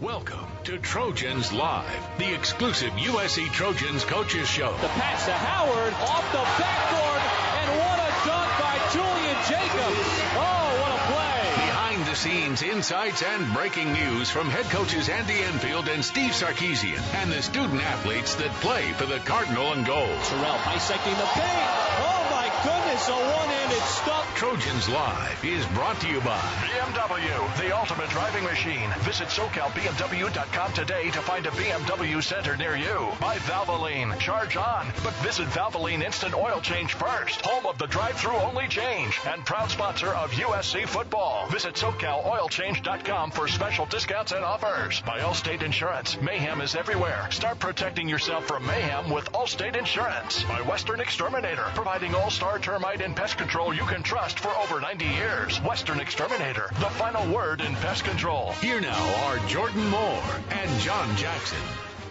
Welcome to Trojans Live, the exclusive USC Trojans coaches show. The pass to Howard off the backboard, and what a dunk by Julian Jacobs. Oh, what a play. Behind the scenes insights and breaking news from head coaches Andy Enfield and Steve Sarkisian and the student athletes that play for the Cardinal and Gold. Terrell bisecting the paint. Oh my goodness, a one-handed stop. Trojans Live is brought to you by BMW, the ultimate driving machine. Visit SoCalBMW.com today to find a BMW center near you. By Valvoline, charge on, but visit Valvoline Instant Oil Change first. Home of the drive-through only change and proud sponsor of USC football. Visit SoCalOilChange.com for special discounts and offers. By Allstate Insurance, mayhem is everywhere. Start protecting yourself from mayhem with Allstate Insurance. By Western Exterminator, providing all-star termite and pest control you can trust for over 90 years. Western Exterminator, the final word in pest control. Here now are Jordan Moore and John Jackson.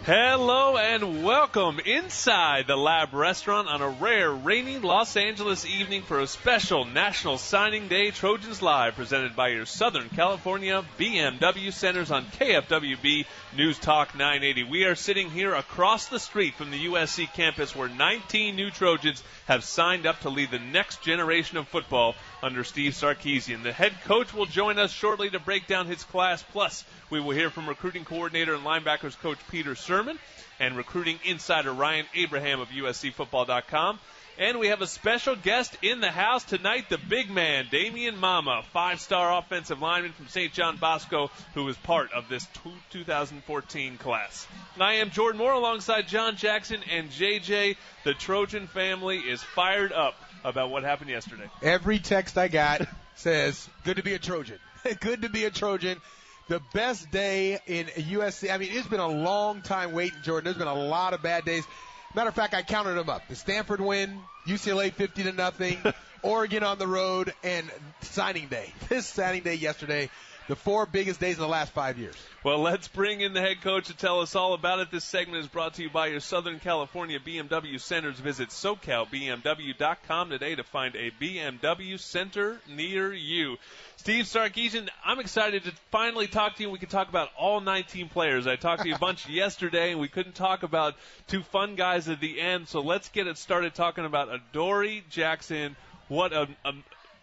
Hello and welcome inside the Lab Restaurant on a rare, rainy Los Angeles evening for a special National Signing Day Trojans Live presented by your Southern California BMW Centers on KFWB News Talk 980. We are sitting here across the street from the USC campus where 19 new Trojans have signed up to lead the next generation of football under Steve Sarkisian. The head coach will join us shortly to break down his class. Plus, we will hear from recruiting coordinator and linebackers coach Peter Sermon and recruiting insider Ryan Abraham of USCFootball.com. And we have a special guest in the house tonight, the big man, Damian Mama, five-star offensive lineman from St. John Bosco, who is part of this 2014 class. And I am Jordan Moore alongside John Jackson and JJ. The Trojan family is fired up about what happened yesterday. Every text I got says, good to be a Trojan. Good to be a Trojan. The best day in USC. I mean, it's been a long time waiting, Jordan. There's been a lot of bad days. Matter of fact, I counted them up. The Stanford win, UCLA 50-0, Oregon on the road, and signing day. This signing day yesterday, the four biggest days in the last 5 years. Well, let's bring in the head coach to tell us all about it. This segment is brought to you by your Southern California BMW Centers. Visit SoCalBMW.com today to find a BMW center near you. Steve Sarkisian, I'm excited to finally talk to you. We can talk about all 19 players. I talked to you a bunch yesterday, and we couldn't talk about two fun guys at the end. So let's get it started talking about Adoree Jackson. What a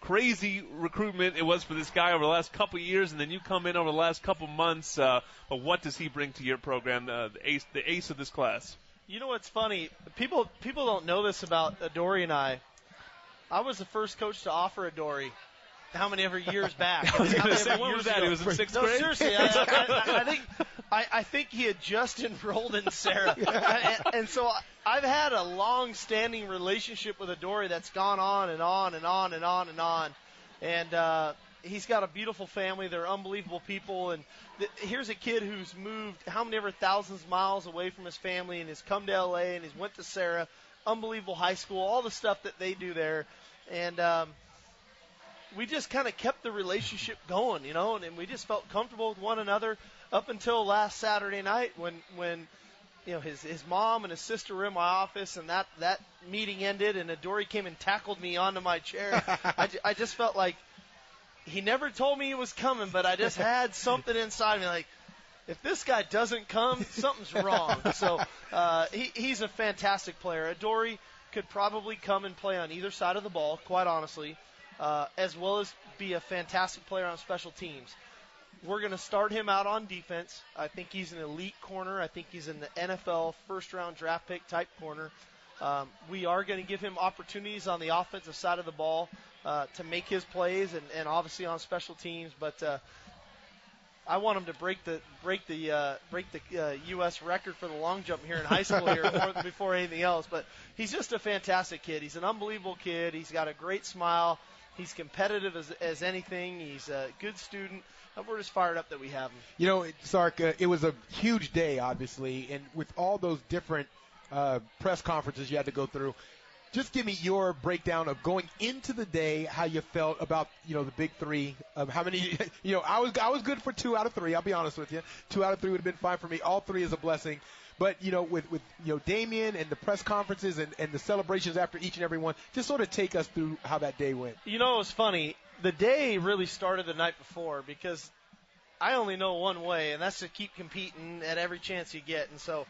crazy recruitment it was for this guy over the last couple of years, and then you come in over the last couple months. But what does he bring to your program, the ace of this class? You know what's funny? People don't know this about Adoree and I. I was the first coach to offer Adoree. How many ever years back? I was going to say, what was that? He was in sixth grade? No, seriously. I think he had just enrolled in Sarah. and so I've had a long-standing relationship with Adoree that's gone on and on and on and on and on. And he's got a beautiful family. They're unbelievable people. And here's a kid who's moved how many ever thousands of miles away from his family and has come to L.A. and he's went to Sarah, unbelievable high school, all the stuff that they do there. And we just kind of kept the relationship going, you know, and we just felt comfortable with one another up until last Saturday night when you know, his mom and his sister were in my office, and that meeting ended, and Adoree came and tackled me onto my chair. I just felt like he never told me he was coming, but I just had something inside me like, if this guy doesn't come, something's wrong. So he's a fantastic player. Adoree could probably come and play on either side of the ball, quite honestly. As well as be a fantastic player on special teams. We're going to start him out on defense. I think he's an elite corner. I think he's in the NFL first-round draft pick type corner. We are going to give him opportunities on the offensive side of the ball to make his plays and obviously on special teams. But I want him to break the U.S. record for the long jump here in high school here before anything else. But he's just a fantastic kid. He's an unbelievable kid. He's got a great smile. He's competitive as anything. He's a good student. We're just fired up that we have him. You know, Sark, it was a huge day, obviously, and with all those different press conferences you had to go through, just give me your breakdown of going into the day, how you felt about, you know, the big three, of how many, you know, I was good for 2 out of 3, I'll be honest with you. 2 out of 3 would have been fine for me. All 3 is a blessing. But, you know, with you know, Damian and the press conferences and the celebrations after each and every one, just sort of take us through how that day went. You know, it was funny. The day really started the night before because I only know one way, and that's to keep competing at every chance you get. And so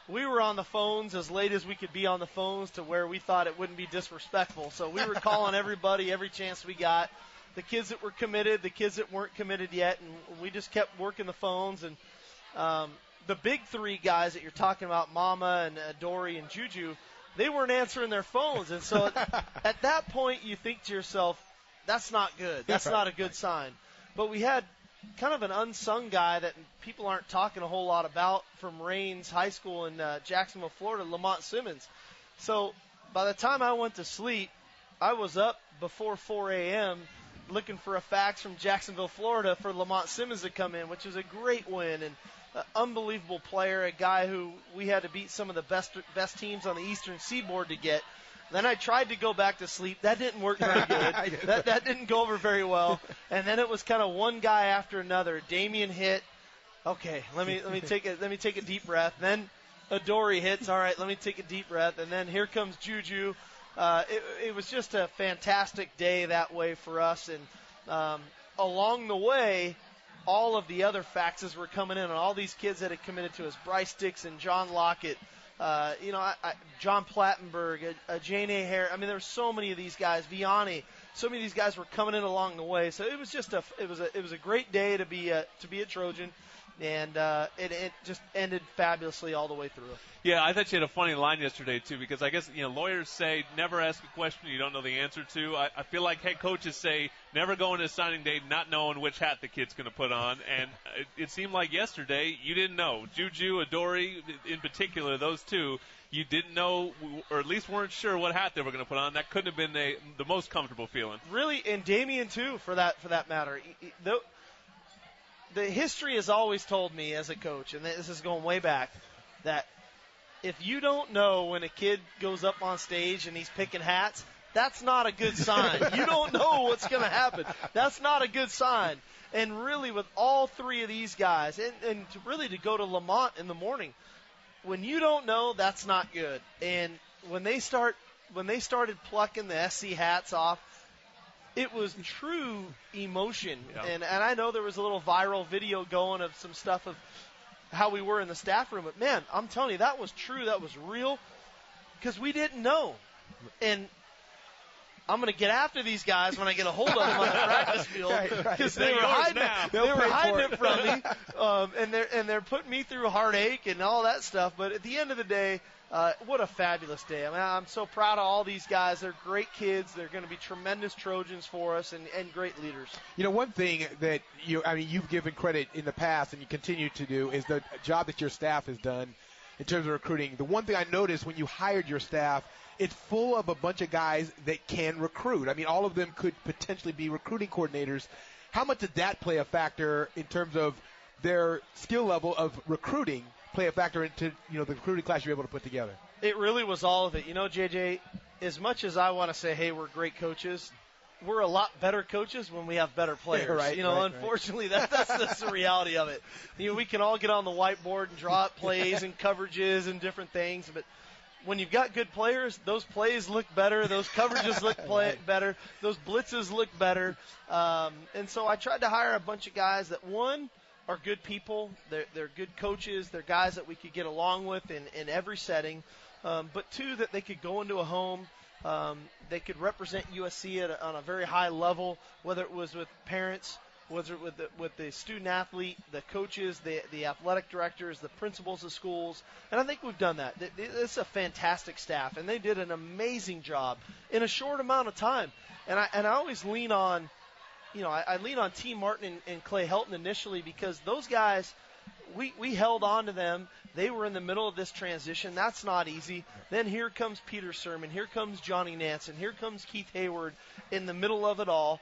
we were on the phones as late as we could be on the phones to where we thought it wouldn't be disrespectful. So we were calling everybody every chance we got, the kids that were committed, the kids that weren't committed yet, and we just kept working the phones. And the big three guys that you're talking about, Mama and Dory and Juju, they weren't answering their phones. And so at that point you think to yourself, that's not good. That's not a good sign. But we had kind of an unsung guy that people aren't talking a whole lot about from Raines High School in Jacksonville, Florida, Lamont Simmons. So by the time I went to sleep, I was up before 4 a.m. looking for a fax from Jacksonville, Florida for Lamont Simmons to come in, which was a great win and an unbelievable player, a guy who we had to beat some of the best teams on the Eastern Seaboard to get. Then I tried to go back to sleep. That didn't work very good. that didn't go over very well. And then it was kind of one guy after another. Damian hit. Okay, let me take a deep breath. Then Adori hits. All right, let me take a deep breath. And then here comes Juju. It was just a fantastic day that way for us. And along the way, all of the other faxes were coming in, and all these kids that had committed to us: Bryce Dixon, John Lockett, John Plattenberg, Jane A. Hare. I mean, there were so many of these guys. Vianney. So many of these guys were coming in along the way. So it was just it was a great day to be a Trojan, and it just ended fabulously all the way through. Yeah, I thought you had a funny line yesterday too, because I guess lawyers say never ask a question you don't know the answer to. I feel like head coaches say never go into signing day not knowing which hat the kid's going to put on, and it seemed like yesterday you didn't know. Juju, Adori, in particular, those two, you didn't know, or at least weren't sure what hat they were going to put on. That couldn't have been the most comfortable feeling. Really, and Damian too, for that matter. The history has always told me as a coach, and this is going way back, that if you don't know when a kid goes up on stage and he's picking hats, that's not a good sign. You don't know what's going to happen. That's not a good sign. And really, with all three of these guys, and to go to Lamont in the morning, when you don't know, that's not good. And when they started plucking the SC hats off, it was true emotion. Yeah. And I know there was a little viral video going of some stuff of how we were in the staff room. But, man, I'm telling you, that was true. That was real, because we didn't know. And I'm going to get after these guys when I get a hold of them on the practice field, because they were hiding it from me, and they're putting me through heartache and all that stuff. But at the end of the day, what a fabulous day. I mean, I'm so proud of all these guys. They're great kids. They're going to be tremendous Trojans for us and great leaders. One thing that you've given credit in the past and you continue to do is the job that your staff has done in terms of recruiting. The one thing I noticed when you hired your staff, it's full of a bunch of guys that can recruit. I mean, all of them could potentially be recruiting coordinators. How much did that play a factor in terms of their skill level of recruiting, play a factor into the recruiting class you're able to put together? It really was all of it. JJ, as much as I want to say, hey, we're great coaches, we're a lot better coaches when we have better players. Unfortunately, that's the reality of it. We can all get on the whiteboard and draw up plays and coverages and different things, but when you've got good players, those plays look better, those coverages look better, those blitzes look better. And so I tried to hire a bunch of guys that, one, are good people, they're good coaches, they're guys that we could get along with in every setting, but two, that they could go into a home, they could represent USC on a very high level, whether it was with parents, whether it with the student athlete, the coaches, the athletic directors, the principals of schools, and I think we've done that. It's a fantastic staff, and they did an amazing job in a short amount of time. And I always lean on, I lean on T. Martin and Clay Helton initially, because those guys, we held on to them. They were in the middle of this transition. That's not easy. Then here comes Peter Sermon. Here comes Johnny Nansen. Here comes Keith Hayward in the middle of it all.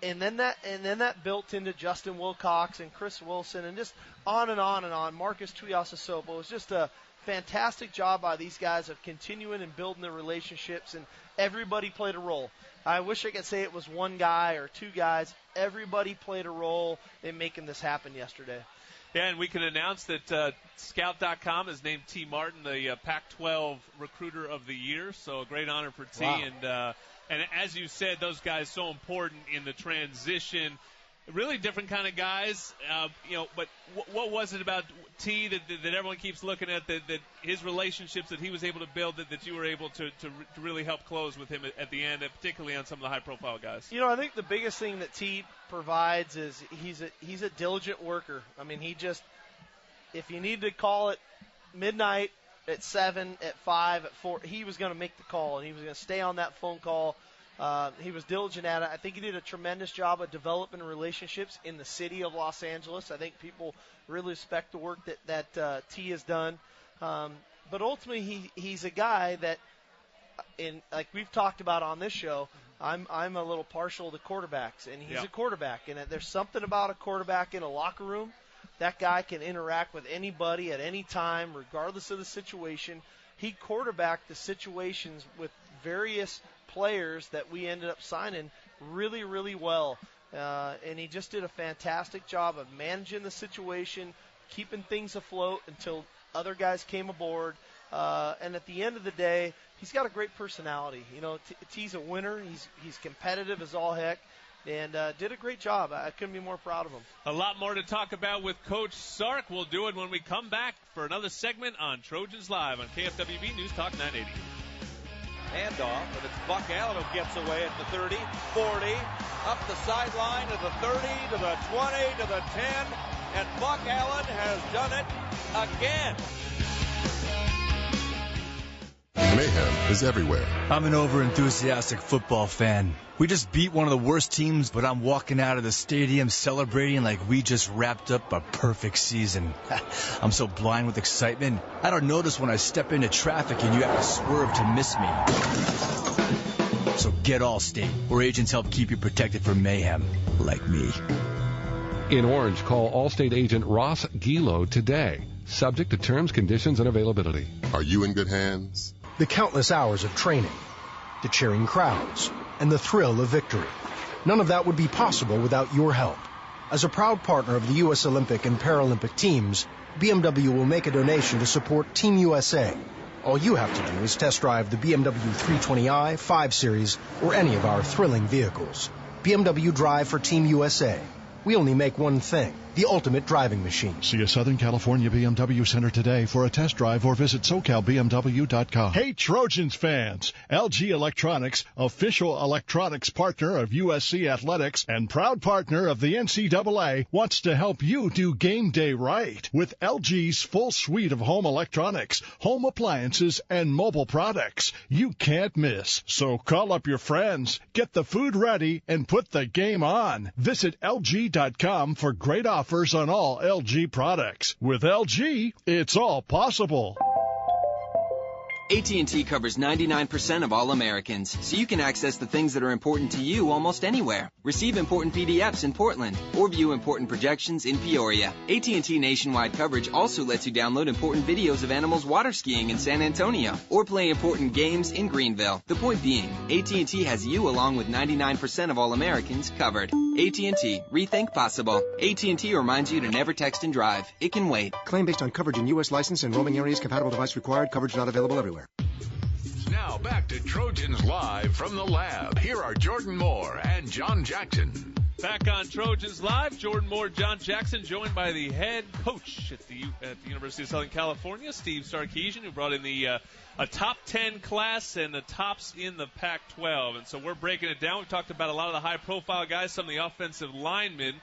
And then that built into Justin Wilcox and Chris Wilson and just on and on and on. Marcus Tuiasosopo. It was just a fantastic job by these guys of continuing and building the relationships, and everybody played a role. I wish I could say it was one guy or two guys. Everybody played a role in making this happen yesterday. Yeah, and we can announce that Scout.com has named T. Martin the Pac-12 Recruiter of the Year, so a great honor for T. Wow. And as you said, those guys so important in the transition. really different kind of guys, but what was it about T that everyone keeps looking at, that his relationships that he was able to build, that you were able to really help close with him at the end, particularly on some of the high-profile guys? I think the biggest thing that T provides is he's a diligent worker. I mean, if you need to call it midnight, at 7, at 5, at 4, he was going to make the call, and he was going to stay on that phone call. He was diligent at it. I think he did a tremendous job of developing relationships in the city of Los Angeles. I think people really respect the work that T has done. But ultimately, he's a guy that, like we've talked about on this show, I'm a little partial to quarterbacks, and he's a quarterback. And there's something about a quarterback in a locker room. That guy can interact with anybody at any time, regardless of the situation. He quarterbacked the situations with various players that we ended up signing really, really well. And he just did a fantastic job of managing the situation, keeping things afloat until other guys came aboard. And at the end of the day, he's got a great personality. T's a winner. He's competitive as all heck. And did a great job. I couldn't be more proud of him. A lot more to talk about with Coach Sark. We'll do it when we come back for another segment on Trojans Live on KFWB News Talk 980. Handoff, and it's Buck Allen who gets away at the 30, 40, up the sideline to the 30, to the 20, to the 10, and Buck Allen has done it again. Mayhem is everywhere. I'm an over-enthusiastic football fan. We just beat one of the worst teams, but I'm walking out of the stadium celebrating like we just wrapped up a perfect season. I'm so blind with excitement, I don't notice when I step into traffic and you have to swerve to miss me. So get Allstate, where agents help keep you protected from mayhem, like me. In Orange, call Allstate agent Ross Gilo today. Subject to terms, conditions, and availability. Are you in good hands? The countless hours of training, the cheering crowds, and the thrill of victory. None of that would be possible without your help. As a proud partner of the U.S. Olympic and Paralympic teams, BMW will make a donation to support Team USA. All you have to do is test drive the BMW 320i, 5 Series, or any of our thrilling vehicles. BMW Drive for Team USA. We only make one thing, the ultimate driving machine. See a Southern California BMW Center today for a test drive or visit SoCalBMW.com. Hey, Trojans fans! LG Electronics, official electronics partner of USC Athletics and proud partner of the NCAA, wants to help you do game day right with LG's full suite of home electronics, home appliances, and mobile products. You can't miss. So call up your friends, get the food ready, and put the game on. Visit LG.com for great offers on all LG products. With LG, it's all possible. AT&T covers 99% of all Americans, so you can access the things that are important to you almost anywhere. Receive important PDFs in Portland, or view important projections in Peoria. AT&T nationwide coverage also lets you download important videos of animals water skiing in San Antonio, or play important games in Greenville. The point being, AT&T has you along with 99% of all Americans covered. AT&T, rethink possible. AT&T reminds you to never text and drive. It can wait. Claim based on coverage in U.S. license and roaming areas. Compatible device required. Coverage not available everywhere. Now back to Trojans Live from the lab. Here are Jordan Moore and John Jackson. Back on Trojans Live, Jordan Moore, John Jackson, joined by the head coach at the University of Southern California, Steve Sarkisian, who brought in a top 10 class and the tops in the Pac-12. And so we're breaking it down. We've talked about a lot of the high-profile guys, some of the offensive linemen.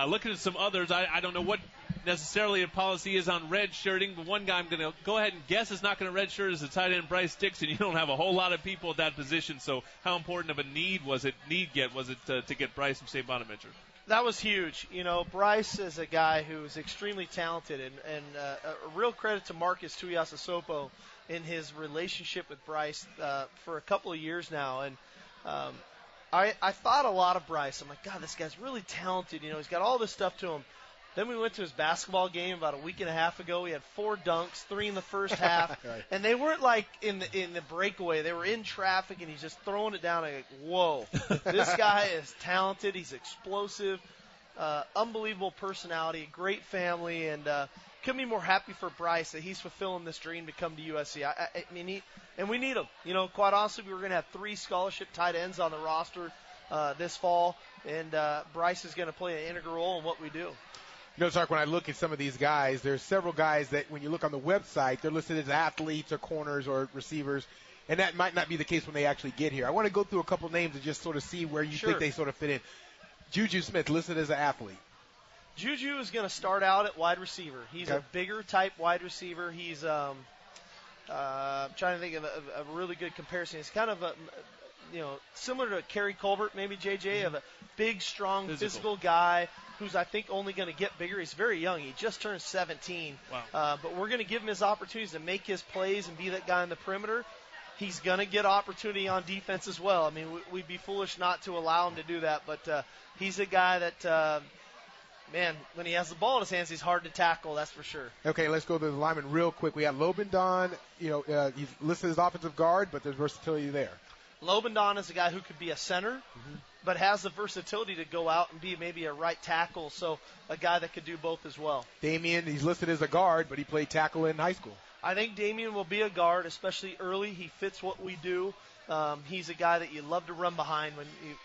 Looking at some others, I don't know what necessarily a policy is on red shirting, but one guy I'm going to go ahead and guess is not going to red shirt is the tight end Bryce Dixon. You don't have a whole lot of people at that position, so how important of a need was it to get Bryce from St. Bonaventure? That was huge. Bryce is a guy who's extremely talented, and a real credit to Marcus Tuiasosopo in his relationship with Bryce for a couple of years now. And I thought a lot of Bryce. I'm like, God, this guy's really talented. He's got all this stuff to him. Then we went to his basketball game about a week and a half ago. He had 4 dunks, 3 in the first half, right. And they weren't like in the breakaway. They were in traffic, and he's just throwing it down. I'm like, whoa, this guy is talented. He's explosive, unbelievable personality, great family, and couldn't be more happy for Bryce that he's fulfilling this dream to come to USC. I mean, and we need him. Quite honestly, we were going to have 3 scholarship tight ends on the roster this fall, and Bryce is going to play an integral role in what we do. You know, Sark, when I look at some of these guys, there's several guys that when you look on the website, they're listed as athletes or corners or receivers, and that might not be the case when they actually get here. I want to go through a couple names and just sort of see where you think they sort of fit in. Juju Smith listed as an athlete. Juju is going to start out at wide receiver. He's a bigger type wide receiver. He's trying to think of a really good comparison. He's kind of a, similar to Kerry Colbert, maybe JJ, of a big, strong, physical guy who's, I think, only going to get bigger. He's very young. He just turned 17. Wow. But we're going to give him his opportunities to make his plays and be that guy in the perimeter. He's going to get opportunity on defense as well. I mean, we'd be foolish not to allow him to do that. But he's a guy that, when he has the ball in his hands, he's hard to tackle, that's for sure. Okay, let's go to the lineman real quick. We have Lobendon. He's listed as offensive guard, but there's versatility there. Lobendon is a guy who could be a center, but has the versatility to go out and be maybe a right tackle, so a guy that could do both as well. Damian, he's listed as a guard, but he played tackle in high school. I think Damian will be a guard, especially early. He fits what we do. He's a guy that you love to run behind.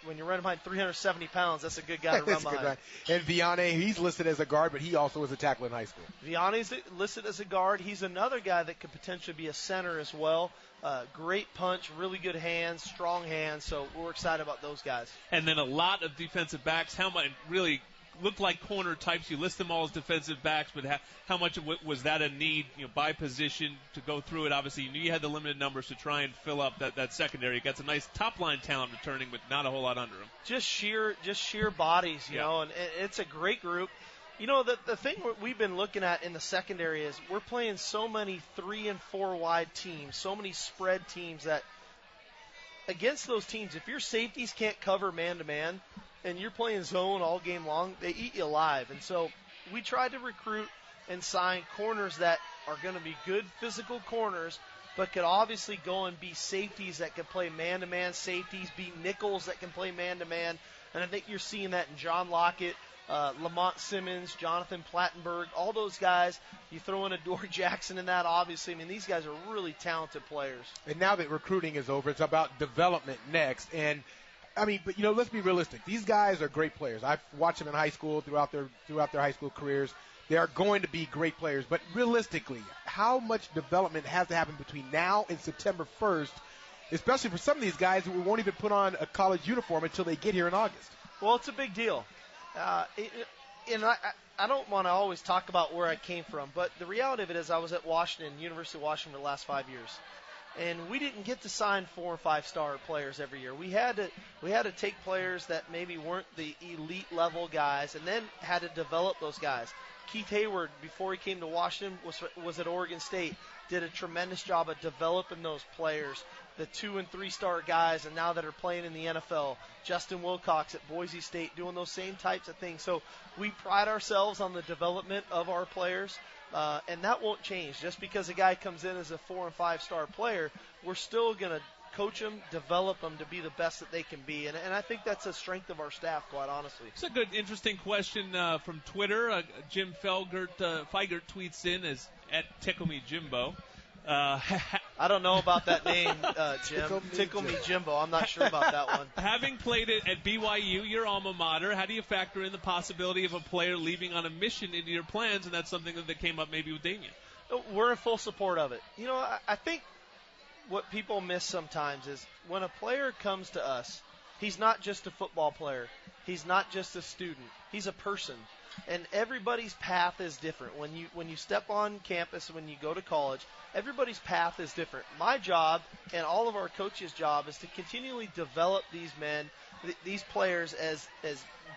When you run behind 370 pounds, that's a good guy to run behind. And Vianney, he's listed as a guard, but he also was a tackler in high school. Vianney's listed as a guard. He's another guy that could potentially be a center as well. Great punch, really good hands, strong hands, so we're excited about those guys. And then a lot of defensive backs. How much really look like corner types? You list them all as defensive backs, but how much was that a need, by position to go through it? Obviously, you knew you had the limited numbers to try and fill up that secondary. You got some nice top-line talent returning, but not a whole lot under them. Just sheer bodies, you know, and it's a great group. The thing we've been looking at in the secondary is we're playing so many 3 and 4 wide teams, so many spread teams that against those teams, if your safeties can't cover man-to-man and you're playing zone all game long, they eat you alive. And so we tried to recruit and sign corners that are going to be good physical corners, but could obviously go and be safeties that can play man-to-man safeties, be nickels that can play man-to-man. And I think you're seeing that in John Lockett, Lamont Simmons, Jonathan Plattenberg, all those guys. You throw in Adore Jackson in that, obviously. I mean, these guys are really talented players. And now that recruiting is over, it's about development next. And, but let's be realistic. These guys are great players. I've watched them in high school, throughout their high school careers. They are going to be great players. But realistically, how much development has to happen between now and September 1st, especially for some of these guys who won't even put on a college uniform until they get here in August? Well, it's a big deal. And I don't want to always talk about where I came from, but the reality of it is I was at University of Washington for the last 5 years. And we didn't get to sign 4 or 5-star players every year. We had to take players that maybe weren't the elite level guys and then had to develop those guys. Keith Hayward, before he came to Washington, was at Oregon State, did a tremendous job of developing those players, the 2 and 3-star guys, and now that are playing in the NFL. Justin Wilcox at Boise State doing those same types of things. So we pride ourselves on the development of our players, and that won't change. Just because a guy comes in as a 4 and 5-star player, we're still going to coach them, develop them to be the best that they can be. And I think that's a strength of our staff, quite honestly. It's a good, interesting question from Twitter. Jim Feigert tweets in as at Tickle Me Jimbo. I don't know about that name, Jim. Tickle Me Jimbo. I'm not sure about that one. Having played it at BYU, your alma mater, how do you factor in the possibility of a player leaving on a mission into your plans? And that's something that came up maybe with Damian. We're in full support of it. I think what people miss sometimes is when a player comes to us, he's not just a football player. He's not just a student. He's a person. And everybody's path is different. When you step on campus, when you go to college, everybody's path is different. My job and all of our coaches' job is to continually develop these men, these players as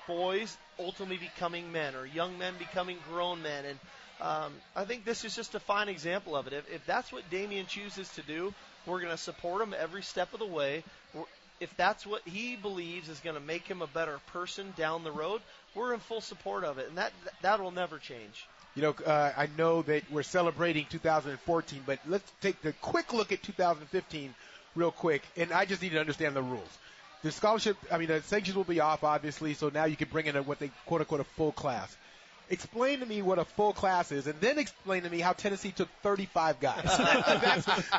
boys ultimately becoming men or young men becoming grown men. And I think this is just a fine example of it. If that's what Damian chooses to do, we're going to support him every step of the way. If that's what he believes is going to make him a better person down the road, we're in full support of it, and that will never change. I know that we're celebrating 2014, but let's take a quick look at 2015 real quick, and I just need to understand the rules. The scholarship, the sanctions will be off, obviously, so now you can bring in what they quote-unquote a full class. explain to me what a full class is, and then explain to me how Tennessee took 35 guys.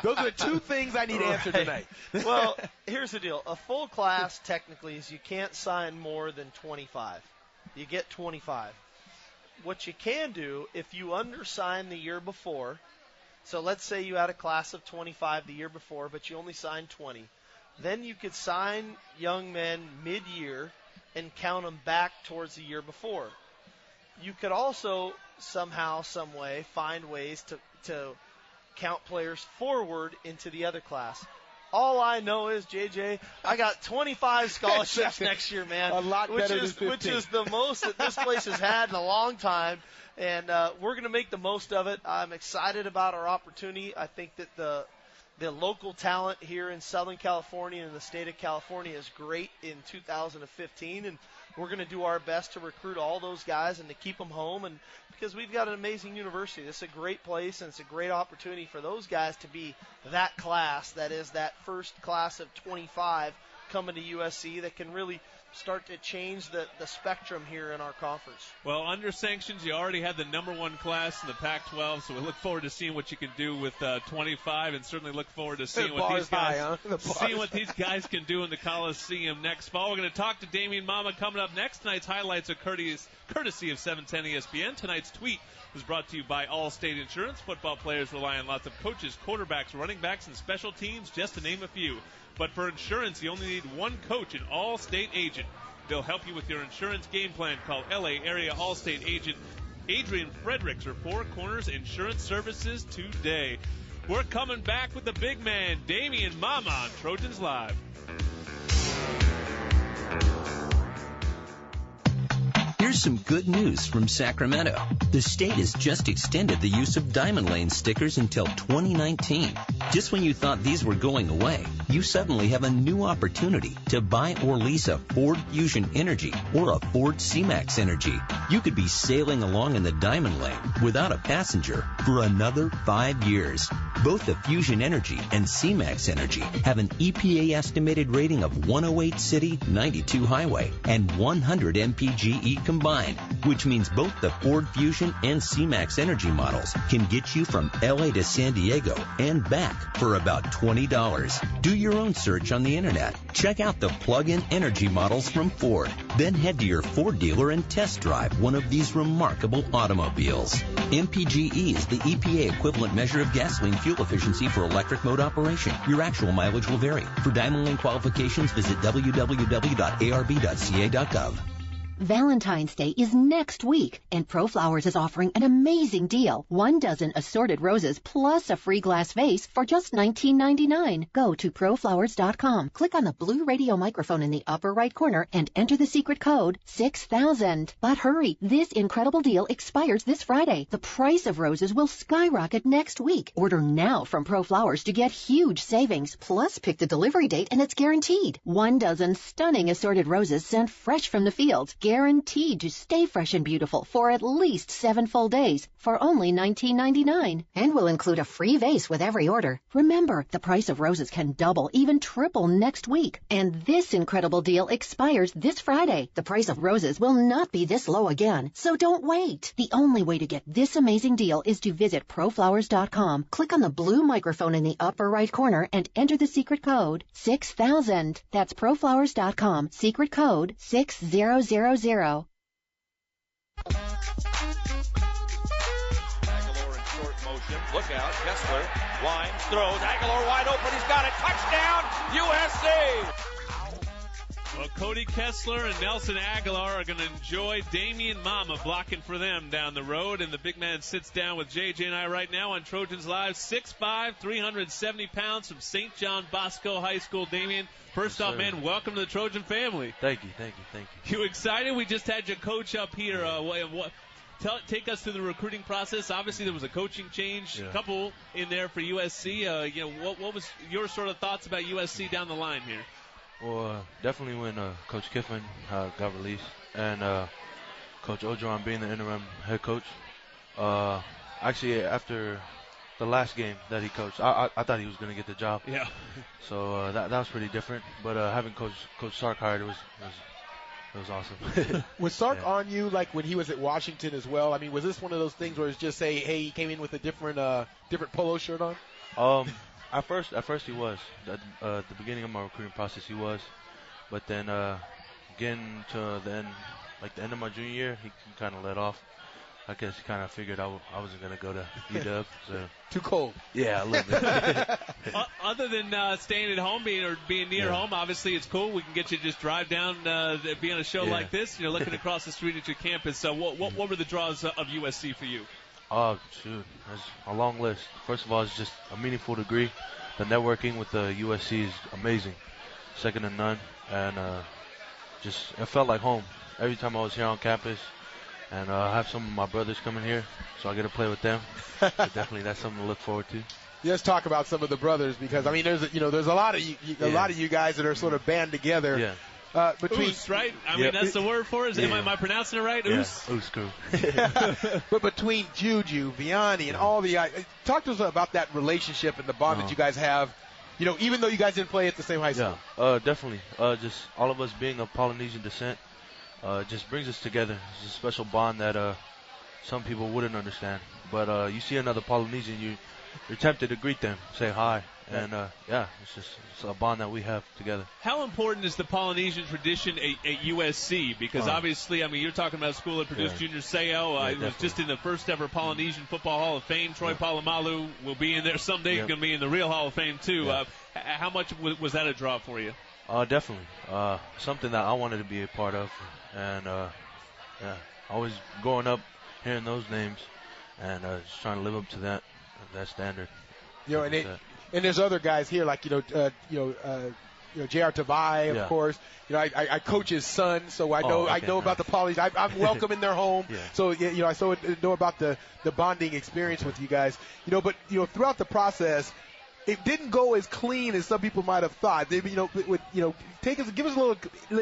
Those are the two things I need answered tonight. Well, here's the deal. A full class technically is you can't sign more than 25. You get 25. What you can do, if you undersign the year before, so let's say you had a class of 25 the year before, but you only signed 20, then you could sign young men mid-year and count them back towards the year before. You could also somehow, some way, find ways to count players forward into the other class. All I know is, JJ, I got 25 scholarships next year, man. A lot better than 15. Which is the most that this place has had in a long time. And we're going to make the most of it. I'm excited about our opportunity. I think that the local talent here in Southern California and the state of California is great in 2015, and we're going to do our best to recruit all those guys and to keep them home, and because we've got an amazing university. This is a great place, and it's a great opportunity for those guys to be that class, that is that first class of 25 coming to USC that can really start to change the spectrum here in our conference. Well, under sanctions, you already had the number one class in the Pac-12, so we look forward to seeing what you can do with 25, and certainly look forward to seeing what these guys can do in the Coliseum next fall. We're going to talk to Damian Mama coming up next. Tonight's highlights are courtesy of 710 ESPN. Tonight's tweet was brought to you by Allstate Insurance. Football players rely on lots of coaches, quarterbacks, running backs, and special teams, just to name a few. But for insurance, you only need one coach, an Allstate agent. They'll help you with your insurance game plan. Call L.A. area Allstate agent Adrian Fredericks or Four Corners Insurance Services today. We're coming back with the big man, Damian Mama, on Trojans Live. Here's some good news from Sacramento. The state has just extended the use of Diamond Lane stickers until 2019. Just when you thought these were going away, you suddenly have a new opportunity to buy or lease a Ford Fusion Energy or a Ford C-Max Energy. You could be sailing along in the Diamond Lane without a passenger for another 5 years. Both the Fusion Energy and C-Max Energy have an EPA estimated rating of 108 city, 92 highway, and 100 mpge combined, which means both the Ford Fusion and C-Max Energy models can get you from LA to San Diego and back for about $20. Do your own search on the internet. Check out the plug-in energy models from Ford. Then head to your Ford dealer and test drive one of these remarkable automobiles. MPGE is the EPA equivalent measure of gasoline fuel efficiency for electric mode operation. Your actual mileage will vary. For Diamond Lane qualifications, visit www.arb.ca.gov. Valentine's Day is next week, and ProFlowers is offering an amazing deal. 1 dozen assorted roses plus a free glass vase for just $19.99. Go to ProFlowers.com, click on the blue radio microphone in the upper right corner, and enter the secret code 6000. But hurry, this incredible deal expires this Friday. The price of roses will skyrocket next week. Order now from ProFlowers to get huge savings, plus pick the delivery date and it's guaranteed. 1 dozen stunning assorted roses sent fresh from the fields, guaranteed to stay fresh and beautiful for at least 7 full days for only $19.99. And will include a free vase with every order. Remember, the price of roses can double, even triple next week. And this incredible deal expires this Friday. The price of roses will not be this low again, so don't wait. The only way to get this amazing deal is to visit ProFlowers.com. Click on the blue microphone in the upper right corner and enter the secret code 6000. That's ProFlowers.com, secret code 6000. Aguilar in short motion. Look out. Kessler winds, throws. Aguilar wide open. He's got it. Touchdown, USC. Well, Cody Kessler and Nelson Aguilar are going to enjoy Damian Mama blocking for them down the road. And the big man sits down with JJ and I right now on Trojans Live. 6'5", 370 pounds from St. John Bosco High School. Damian, first off, man, welcome to the Trojan family. Thank you. You excited? We just had your coach up here. Take us through the recruiting process. Obviously, there was a coaching change, a couple in there for USC. What was your sort of thoughts about USC down the line here? Well, definitely when Coach Kiffin got released and Coach Ogeron being the interim head coach. Actually, after the last game that he coached, I thought he was going to get the job. Yeah. So that was pretty different. But having Coach Sark hired was it was awesome. Was Sark on you like when he was at Washington as well? I mean, was this one of those things where it's just say, hey, he came in with a different polo shirt on? At first he was. At the beginning of my recruiting process, he was. But then getting to the end, like the end of my junior year, he kind of let off. I guess he kind of figured I wasn't going to go to UW. So. Too cold. Yeah, a little bit. Other than staying at home, being near home, obviously it's cool. We can get you to just drive down, be on a show like this. You're looking across the street at your campus. So what were the draws of USC for you? Oh, shoot. There's a long list. First of all, it's just a meaningful degree. The networking with the USC is amazing. Second to none. And it felt like home. Every time I was here on campus. And I have some of my brothers coming here, so I get to play with them. So definitely, that's something to look forward to. Let's talk about some of the brothers because I mean, there's a lot of you guys that are sort of band together. Yeah. Between Oos, right? I mean, that's the word for it. Am I pronouncing it right? Yeah. Oos? Oos crew. But between Juju, Vianney, and all the talk to us about that relationship and the bond that you guys have. Even though you guys didn't play at the same high school. Yeah, definitely. Just all of us being of Polynesian descent. Just brings us together. It's a special bond that some people wouldn't understand. But you see another Polynesian, you're tempted to greet them, say hi. And, it's a bond that we have together. How important is the Polynesian tradition at USC? Because obviously, I mean, you're talking about a school that produced Junior Seau. It was just in the first ever Polynesian Football Hall of Fame. Troy Polamalu will be in there someday. He's going to be in the real Hall of Fame, too. How much was that a draw for you? Definitely. Something that I wanted to be a part of. And, always growing up hearing those names and just trying to live up to that standard. And there's other guys here like J.R. Tavai, of course. I coach his son, so I know about the Polys. I'm welcome in their home. So I know about the bonding experience with you guys. But throughout the process, it didn't go as clean as some people might have thought. Give us a little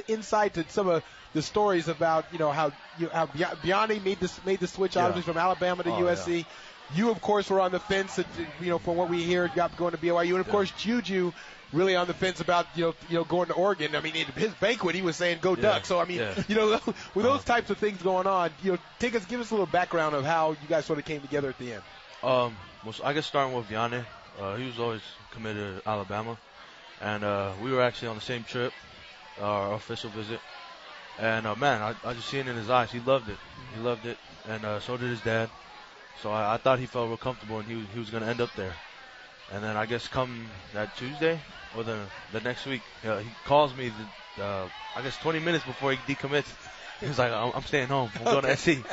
insight to some of the stories about how Vianney made the switch obviously from Alabama to USC. Yeah. You of course were on the fence, from what we hear, got going to BYU, and of course Juju really on the fence about going to Oregon. I mean, in his banquet he was saying go Ducks. So I mean, with those types of things going on, give us a little background of how you guys sort of came together at the end. Well, I guess starting with Vianney. He was always committed to Alabama, and we were actually on the same trip, our official visit. And man, I just seen it in his eyes. He loved it. He loved it, and so did his dad. So I thought he felt real comfortable, and he was going to end up there. And then I guess come that Tuesday or the next week, he calls me. I guess 20 minutes before he decommits, he was like, "I'm staying home. I'm going to SC."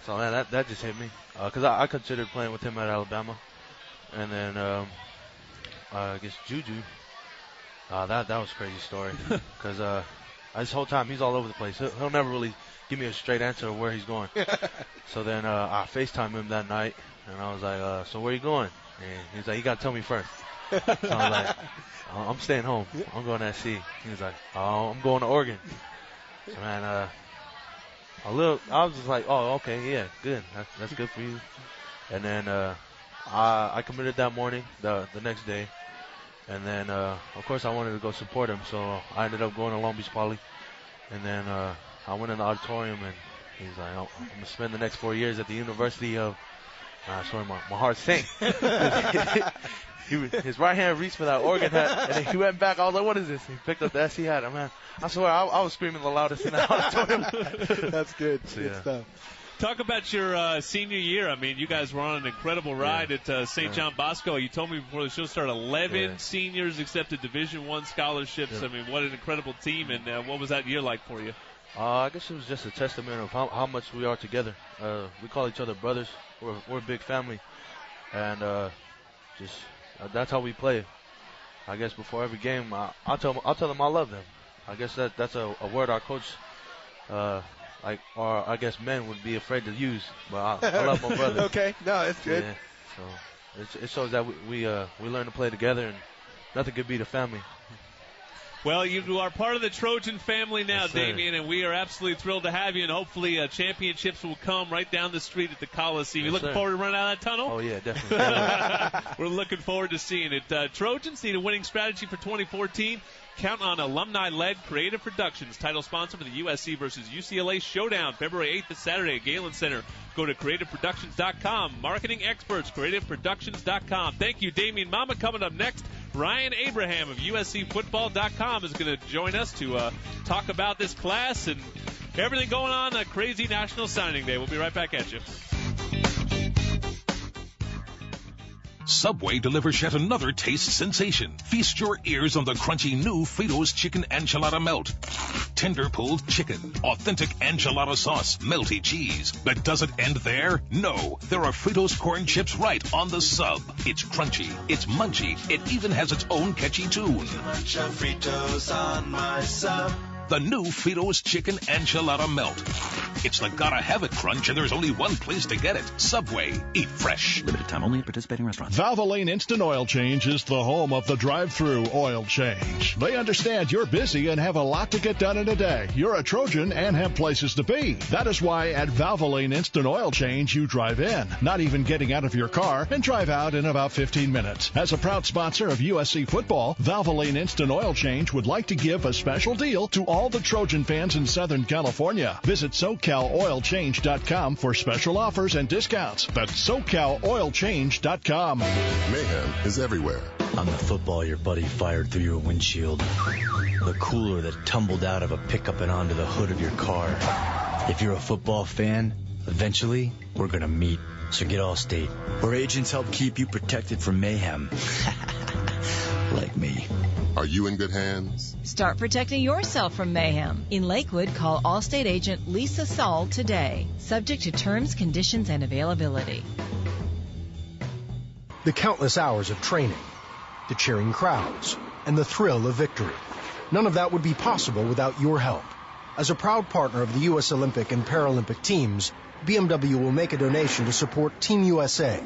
So man, that just hit me because I considered playing with him at Alabama. And then I guess Juju, that was a crazy story because this whole time he's all over the place. He'll never really give me a straight answer of where he's going. So then I FaceTimed him that night, and I was like, so where you going? And he's like, you got to tell me first. So I was like, I'm staying home. I'm going to SC. He was like, oh, I'm going to Oregon. So man, I was just like, oh, okay, yeah, good. That's good for you. And then I committed that morning, the next day. And then, of course, I wanted to go support him, so I ended up going to Long Beach Poly. And then I went in the auditorium, and he's like, I'm going to spend the next 4 years at the University of... sorry, my heart sank. His right hand reached for that Oregon hat, and then he went back. I was like, what is this? He picked up the SC hat. Man, I swear, I was screaming the loudest in the auditorium. That's good. So, good stuff. Talk about your senior year. I mean, you guys were on an incredible ride at St. John Bosco. You told me before the show started 11 seniors accepted Division I scholarships. I mean, what an incredible team. And what was that year like for you? I guess it was just a testament of how much we are together. We call each other brothers. We're a big family. And that's how we play. I guess before every game, I'll tell them I love them. I guess that's a word our coach or I guess men would be afraid to use, but I love my brother. Okay, no, it's good. Yeah, so it shows that we learn to play together, and nothing could beat a family. Well, you are part of the Trojan family now, Yes, sir. Damian, and we are absolutely thrilled to have you, and hopefully championships will come right down the street at the Coliseum. You Yes, looking sir. forward to running out of that tunnel? Oh, yeah, definitely. We're looking forward to seeing it. Trojans need a winning strategy for 2014. Count on alumni-led Creative Productions, title sponsor for the USC versus UCLA Showdown, February 8th this Saturday at Galen Center. Go to creativeproductions.com. Marketing experts, creativeproductions.com. Thank you, Damian Mama. Coming up next, Ryan Abraham of USCFootball.com is going to join us to talk about this class and everything going on a crazy National Signing Day. We'll be right back at you. Subway delivers yet another taste sensation. Feast your ears on the crunchy new Fritos Chicken Enchilada Melt. Tender pulled chicken, authentic enchilada sauce, melty cheese. But does it end there? No. There are Fritos corn chips right on the sub. It's crunchy, it's munchy, it even has its own catchy tune. Bunch of Fritos on my sub. The new Fritos Chicken Enchilada Melt. It's the gotta have it crunch, and there's only one place to get it. Subway. Eat fresh. Limited time only at participating restaurants. Valvoline Instant Oil Change is the home of the drive-through oil change. They understand you're busy and have a lot to get done in a day. You're a Trojan and have places to be. That is why at Valvoline Instant Oil Change, you drive in, not even getting out of your car, and drive out in about 15 minutes. As a proud sponsor of USC football, Valvoline Instant Oil Change would like to give a special deal to all the Trojan fans in Southern California. Visit SoCalOilChange.com for special offers and discounts. That's SoCalOilChange.com. Mayhem is everywhere. I'm the football your buddy fired through your windshield. The cooler that tumbled out of a pickup and onto the hood of your car. If you're a football fan, eventually we're going to meet. So get Allstate, where agents help keep you protected from mayhem. Like me. Are you in good hands? Start protecting yourself from mayhem. In Lakewood, call Allstate agent Lisa Saul today. Subject to terms, conditions, and availability. The countless hours of training, the cheering crowds, and the thrill of victory. None of that would be possible without your help. As a proud partner of the U.S. Olympic and Paralympic teams, BMW will make a donation to support Team USA.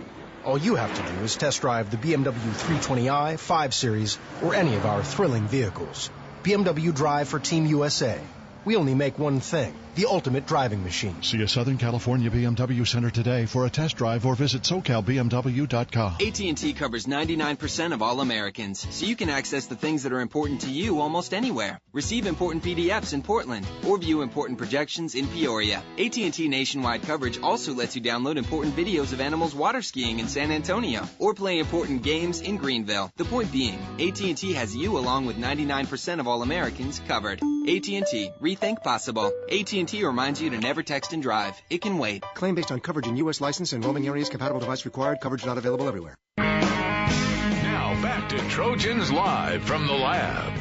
All you have to do is test drive the BMW 320i, 5 Series, or any of our thrilling vehicles. BMW Drive for Team USA. We only make one thing, the ultimate driving machine. See a Southern California BMW Center today for a test drive or visit SoCalBMW.com. AT&T covers 99% of all Americans, so you can access the things that are important to you almost anywhere. Receive important PDFs in Portland, or view important projections in Peoria. AT&T nationwide coverage also lets you download important videos of animals water skiing in San Antonio, or play important games in Greenville. The point being, AT&T has you along with 99% of all Americans covered. AT&T, rethink possible. AT&T reminds you to never text and drive. It can wait. Claim based on coverage in U.S. license and roaming areas. Compatible device required. Coverage not available everywhere. Now back to Trojans Live from the lab.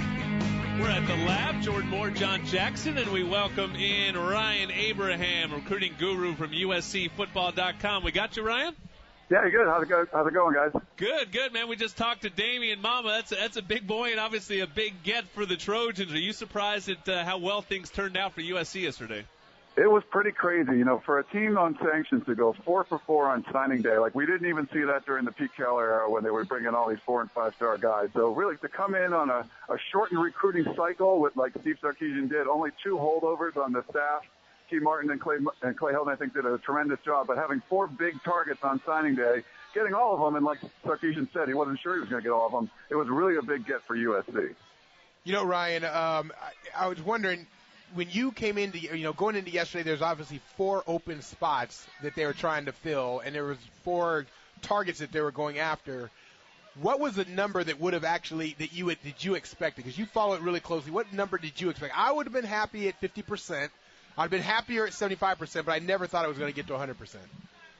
We're at the lab. Jordan Moore, John Jackson, and we welcome in Ryan Abraham, recruiting guru from USCFootball.com. We got you, Ryan? Yeah, good. How's it going, guys? Good, man. We just talked to Damian Mama. That's a big boy and obviously a big get for the Trojans. Are you surprised at how well things turned out for USC yesterday? It was pretty crazy, for a team on sanctions to go 4 for 4 on signing day. Like, we didn't even see that during the Pete Keller era when they were bringing all these 4- and 5-star guys. So really, to come in on a shortened recruiting cycle with, like Steve Sarkisian did, only 2 holdovers on the staff. Key Martin and Clay Hilton, I think, did a tremendous job. But having 4 big targets on signing day, getting all of them, and like Sarkisian said, he wasn't sure he was going to get all of them. It was really a big get for USC. Ryan, I was wondering, when you came into, going into yesterday, there's obviously 4 open spots that they were trying to fill, and there was 4 targets that they were going after. What was the number that would have actually, did you expect? Because you follow it really closely. What number did you expect? I would have been happy at 50%. I'd been happier at 75%, but I never thought it was going to get to 100%.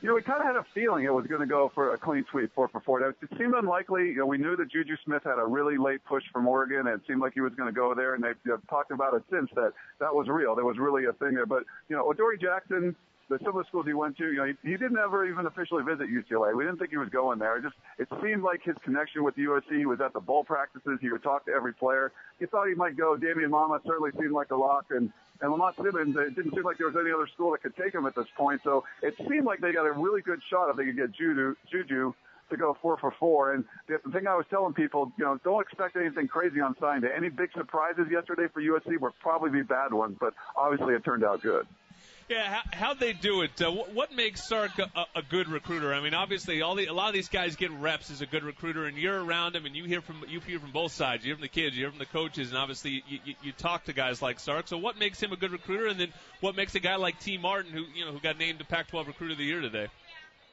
We kind of had a feeling it was going to go for a clean sweep, 4 for 4. It seemed unlikely. We knew that Juju Smith had a really late push from Oregon, and it seemed like he was going to go there, and they've talked about it since that was real. There was really a thing there. But, Adoree Jackson, some of the schools he went to, he didn't ever even officially visit UCLA. We didn't think he was going there. It seemed like his connection with USC. He was at the bowl practices. He would talk to every player. You thought he might go. Damian Mama certainly seemed like a lock, and Lamont Simmons, it didn't seem like there was any other school that could take him at this point. So it seemed like they got a really good shot if they could get Juju to go 4 for 4. And the thing I was telling people, don't expect anything crazy on signing day. Any big surprises yesterday for USC would probably be bad ones, but obviously it turned out good. Yeah, how'd they do it? What makes Sark a good recruiter? I mean, obviously, a lot of these guys get reps as a good recruiter, and you're around them, and you hear from both sides. You hear from the kids, you hear from the coaches, and obviously you talk to guys like Sark. So what makes him a good recruiter, and then what makes a guy like T. Martin, who got named the Pac-12 Recruiter of the Year today?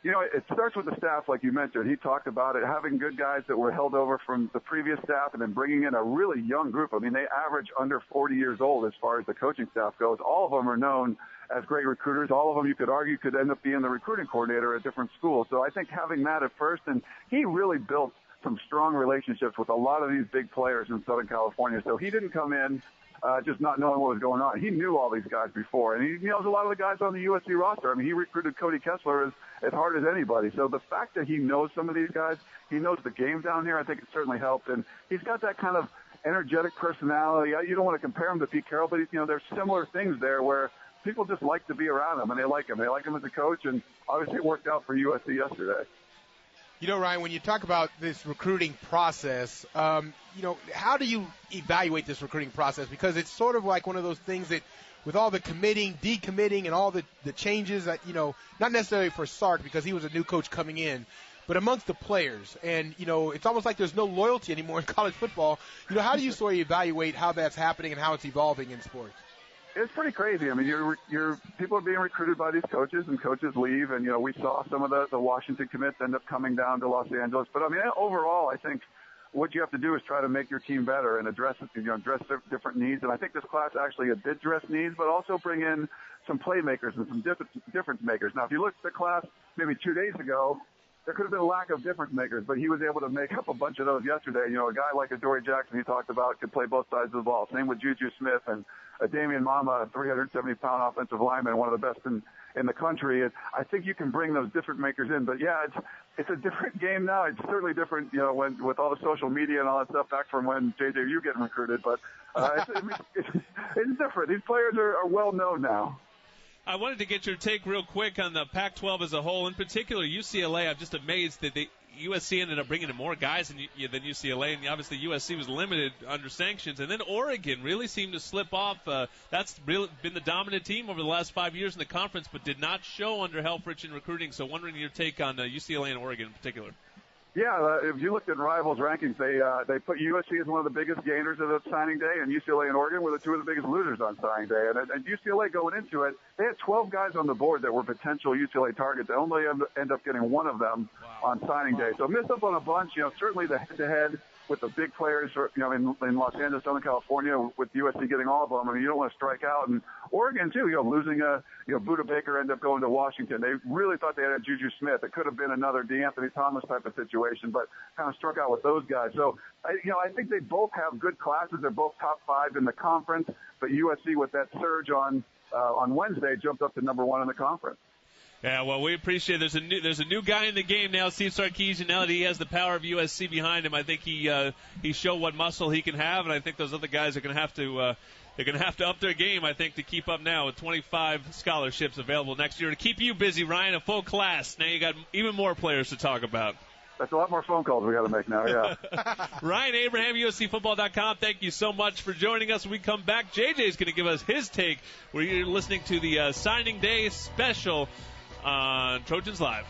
It starts with the staff, like you mentioned. He talked about it, having good guys that were held over from the previous staff and then bringing in a really young group. I mean, they average under 40 years old as far as the coaching staff goes. All of them are known as great recruiters. All of them, you could argue, could end up being the recruiting coordinator at different schools. So I think having that at first, and he really built some strong relationships with a lot of these big players in Southern California. So he didn't come in just not knowing what was going on. He knew all these guys before, and he knows a lot of the guys on the USC roster. I mean, he recruited Cody Kessler as hard as anybody. So the fact that he knows some of these guys, he knows the game down here, I think it certainly helped. And he's got that kind of energetic personality. You don't want to compare him to Pete Carroll, but there's similar things there where people just like to be around him, and they like him. They like him as a coach, and obviously it worked out for USC yesterday. Ryan, when you talk about this recruiting process, how do you evaluate this recruiting process? Because it's sort of like one of those things that with all the committing, decommitting, and all the changes that, not necessarily for Sark because he was a new coach coming in, but amongst the players. And, it's almost like there's no loyalty anymore in college football. How do you sort of evaluate how that's happening and how it's evolving in sports? It's pretty crazy. I mean, you're people are being recruited by these coaches, and coaches leave. And we saw some of the Washington commits end up coming down to Los Angeles. But I mean, overall, I think what you have to do is try to make your team better and address different needs. And I think this class actually did address needs, but also bring in some playmakers and some difference makers. Now, if you look at the class maybe 2 days ago, there could have been a lack of difference makers, but he was able to make up a bunch of those yesterday. A guy like Adoree Jackson he talked about could play both sides of the ball. Same with Juju Smith and Damian Mama, a 370-pound offensive lineman, one of the best in the country. And I think you can bring those different makers in. But, yeah, it's a different game now. It's certainly different, when with all the social media and all that stuff back from when JJU getting recruited. But it's different. These players are well known now. I wanted to get your take real quick on the Pac-12 as a whole. In particular, UCLA, I'm just amazed that USC ended up bringing in more guys than UCLA, and obviously USC was limited under sanctions. And then Oregon really seemed to slip off. That's really been the dominant team over the last 5 years in the conference, but did not show under Helfrich in recruiting. So wondering your take on UCLA and Oregon in particular. Yeah, if you looked at Rivals rankings, they put USC as one of the biggest gainers of the signing day, and UCLA and Oregon were the two of the biggest losers on signing day. And UCLA going into it, they had 12 guys on the board that were potential UCLA targets. They only end up getting one of them on signing day. So missed up on a bunch. Certainly the head-to-head with the big players, in Los Angeles, Southern California, with USC getting all of them. I mean, you don't want to strike out. And Oregon, too, losing Buda Baker ended up going to Washington. They really thought they had a Juju Smith. It could have been another DeAnthony Thomas type of situation, but kind of struck out with those guys. So, I think they both have good classes. They're both top 5 in the conference, but USC with that surge on Wednesday jumped up to number 1 in the conference. Yeah, well, we appreciate it. There's a new guy in the game now, Steve Sarkisian. Now that he has the power of USC behind him, I think he showed what muscle he can have, and I think those other guys are going to have to up their game, I think, to keep up now with 25 scholarships available next year to keep you busy, Ryan. A full class. Now you got even more players to talk about. That's a lot more phone calls we got to make now, yeah. Ryan Abraham, USCFootball.com. Thank you so much for joining us. When we come back, JJ's going to give us his take. We're listening to the signing day special on Trojans Live.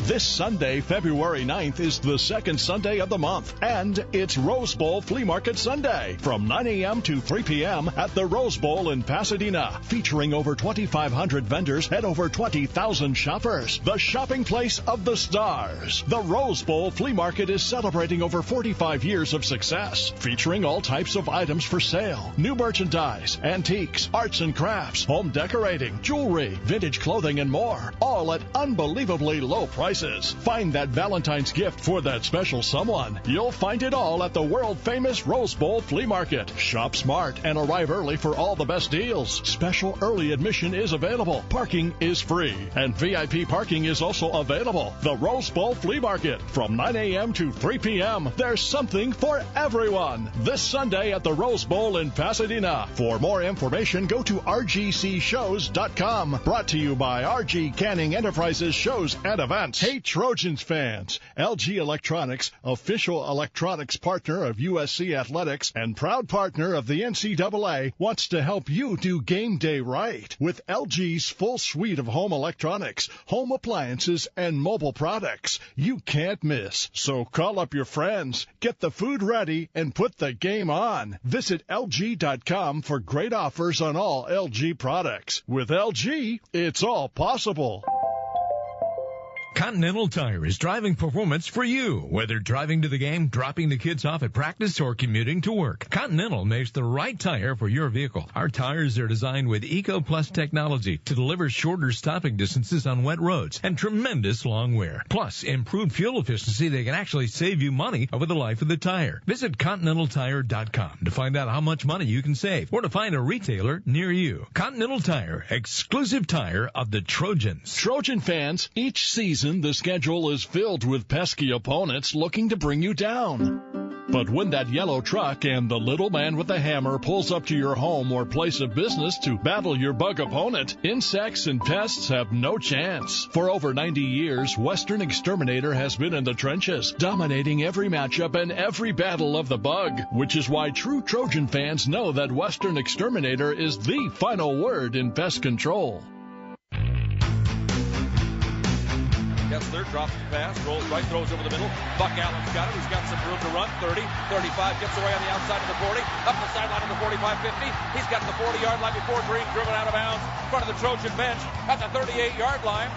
This Sunday, February 9th, is the second Sunday of the month, and it's Rose Bowl Flea Market Sunday from 9 a.m. to 3 p.m. at the Rose Bowl in Pasadena, featuring over 2,500 vendors and over 20,000 shoppers. The shopping place of the stars. The Rose Bowl Flea Market is celebrating over 45 years of success, featuring all types of items for sale, new merchandise, antiques, arts and crafts, home decorating, jewelry, vintage clothing, and more, all at unbelievably low prices. prices. Find that Valentine's gift for that special someone. You'll find it all at the world-famous Rose Bowl Flea Market. Shop smart and arrive early for all the best deals. Special early admission is available. Parking is free. And VIP parking is also available. The Rose Bowl Flea Market from 9 a.m. to 3 p.m. There's something for everyone. This Sunday at the Rose Bowl in Pasadena. For more information, go to rgcshows.com. Brought to you by RG Canning Enterprises Shows and Events. Hey, Trojans fans. LG Electronics, official electronics partner of USC Athletics and proud partner of the NCAA, wants to help you do game day right with LG's full suite of home electronics, home appliances, and mobile products. You can't miss. So call up your friends, get the food ready, and put the game on. Visit LG.com for great offers on all LG products. With LG, it's all possible. Continental Tire is driving performance for you. Whether driving to the game, dropping the kids off at practice, or commuting to work, Continental makes the right tire for your vehicle. Our tires are designed with Eco Plus technology to deliver shorter stopping distances on wet roads and tremendous long wear. Plus, improved fuel efficiency that can actually save you money over the life of the tire. Visit ContinentalTire.com to find out how much money you can save or to find a retailer near you. Continental Tire, exclusive tire of the Trojans. Trojan fans, each season the schedule is filled with pesky opponents looking to bring you down. But when that yellow truck and the little man with the hammer pulls up to your home or place of business to battle your bug opponent, insects and pests have no chance. For over 90 years, Western Exterminator has been in the trenches, dominating every matchup and every battle of the bug, which is why true Trojan fans know that Western Exterminator is the final word in pest control. Kessler drops the pass, rolls right, throws over the middle. Buck Allen's got it. He's got some room to run. 30, 35, gets away on the outside of the 40. Up the sideline of the 45-50. He's got the 40-yard line before Green, driven out of bounds in front of the Trojan bench at the 38-yard line.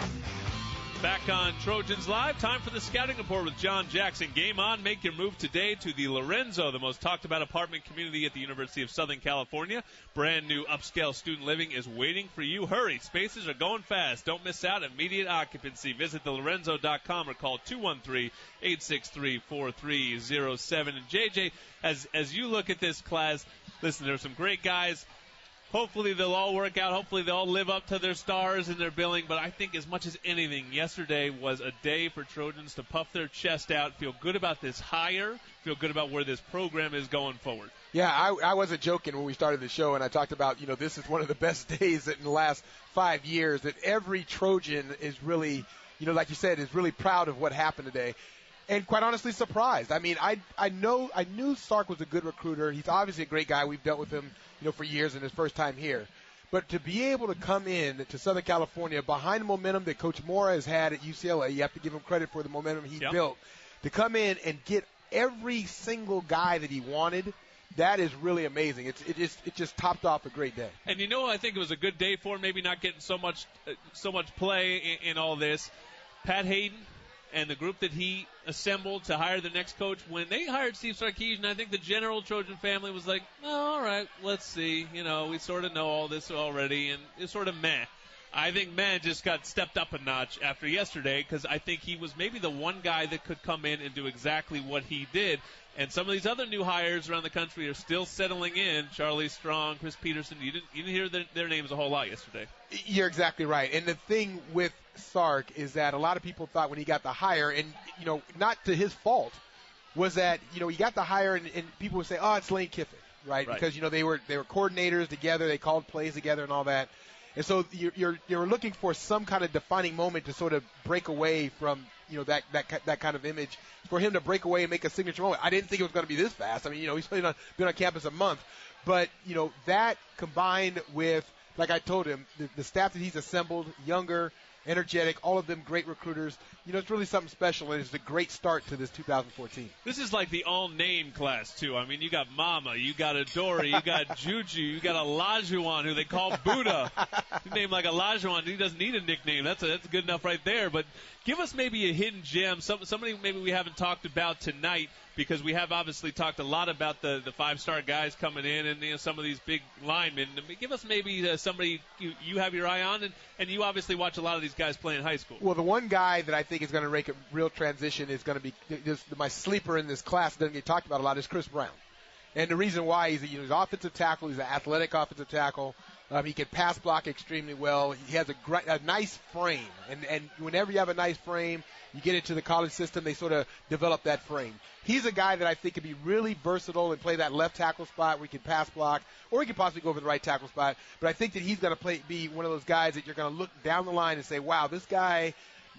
Back on Trojans Live, time for the scouting report with John Jackson. Game on, make your move today to the Lorenzo, the most talked about apartment community at the University of Southern California. Brand new upscale student living is waiting for you. Hurry, spaces are going fast. Don't miss out, immediate occupancy. Visit thelorenzo.com or call 213-863-4307. And JJ, as you look at this class, listen, there's some great guys. Hopefully they'll all work out. Hopefully they'll all live up to their stars in their billing. But I think as much as anything, yesterday was a day for Trojans to puff their chest out, feel good about this hire, feel good about where this program is going forward. Yeah, I wasn't joking when we started the show, and I talked about, this is one of the best days in the last 5 years, that every Trojan is really, like you said, is really proud of what happened today. And quite honestly, surprised. I mean, I knew Sark was a good recruiter. He's obviously a great guy. We've dealt with him, for years in his first time here. But to be able to come in to Southern California behind the momentum that Coach Mora has had at UCLA, you have to give him credit for the momentum he built. To come in and get every single guy that he wanted, that is really amazing. It just topped off a great day. And I think it was a good day for him, maybe not getting so much play in all this. Pat Hayden and the group that he assembled to hire the next coach, when they hired Steve Sarkisian, I think the general Trojan family was like, all right, let's see. We sort of know all this already, and it's sort of meh. I think man just got stepped up a notch after yesterday because I think he was maybe the one guy that could come in and do exactly what he did. And some of these other new hires around the country are still settling in. Charlie Strong, Chris Peterson. You didn't hear their names a whole lot yesterday. You're exactly right. And the thing with Sark is that a lot of people thought when he got the hire, and, not to his fault, was that, he got the hire and people would say, oh, it's Lane Kiffin, right? Because, they were coordinators together. They called plays together and all that. And so you're looking for some kind of defining moment to sort of break away from, that kind of image, for him to break away and make a signature moment. I didn't think it was going to be this fast. I mean, he's been on campus a month. But, that combined with, like I told him, the staff that he's assembled, younger, energetic, all of them great recruiters. It's really something special, and it's a great start to this 2014. This is like the all-name class, too. I mean, you got Mama, you got Adori, you got Juju, you got Olajuwon, who they call Buddha. His name like Olajuwon. He doesn't need a nickname. That's good enough right there. But give us maybe a hidden gem, somebody maybe we haven't talked about tonight, because we have obviously talked a lot about the five-star guys coming in and some of these big linemen. Give us maybe somebody you have your eye on, and you obviously watch a lot of these these guys play in high school. Well, the one guy that I think is going to make a real transition is going to be my sleeper in this class. Doesn't get talked about a lot is Chris Brown. And the reason why is he's an offensive tackle. He's an athletic offensive tackle. He can pass block extremely well. He has a nice frame. And whenever you have a nice frame, you get into the college system, they sort of develop that frame. He's a guy that I think could be really versatile and play that left tackle spot where he can pass block, or he could possibly go over the right tackle spot. But I think that he's going to be one of those guys that you're going to look down the line and say, wow, this guy,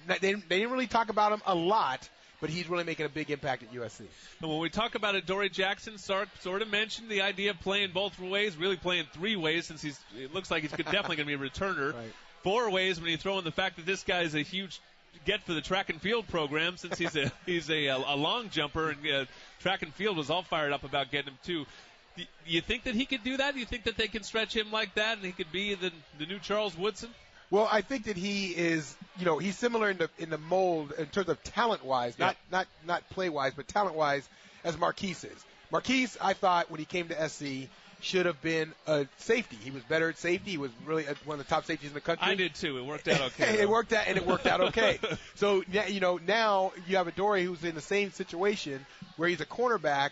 they didn't really talk about him a lot, but he's really making a big impact at USC. And when we talk about it, Dory Jackson sort of mentioned the idea of playing both ways, really playing three ways, since it looks like he's definitely going to be a returner. Right. 4 ways when you throw in the fact that this guy is a huge get for the track and field program, since he's a long jumper, and track and field was all fired up about getting him too. Do you think that he could do that? Do you think that they can stretch him like that, and he could be the new Charles Woodson? Well, I think that he is, he's similar in the mold in terms of talent-wise, not play-wise, but talent-wise, as Marquise is. Marquise, I thought, when he came to SC, should have been a safety. He was better at safety. He was really one of the top safeties in the country. I did too. It worked out okay. It worked out okay. So, now you have a Dory who's in the same situation where he's a cornerback.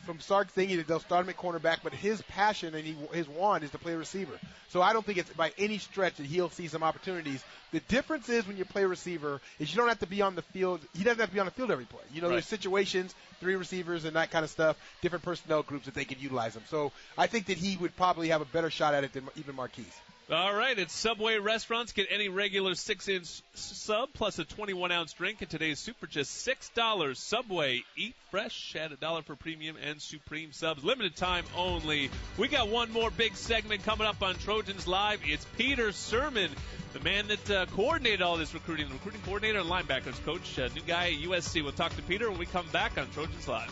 From Sark's thing, they'll start him at cornerback, but his passion and his wand is to play receiver. So I don't think it's by any stretch that he'll see some opportunities. The difference is when you play receiver is you don't have to be on the field. He doesn't have to be on the field every play. There's situations, 3 receivers and that kind of stuff, different personnel groups that they could utilize him. So I think that he would probably have a better shot at it than even Marquise. All right, it's Subway Restaurants. Get any regular 6-inch sub plus a 21-ounce drink in today's Super, just $6. Subway, eat fresh, add $1 for premium and supreme subs. Limited time only. We got one more big segment coming up on Trojans Live. It's Peter Sermon, the man that coordinated all this recruiting, the recruiting coordinator and linebackers coach, new guy at USC. We'll talk to Peter when we come back on Trojans Live.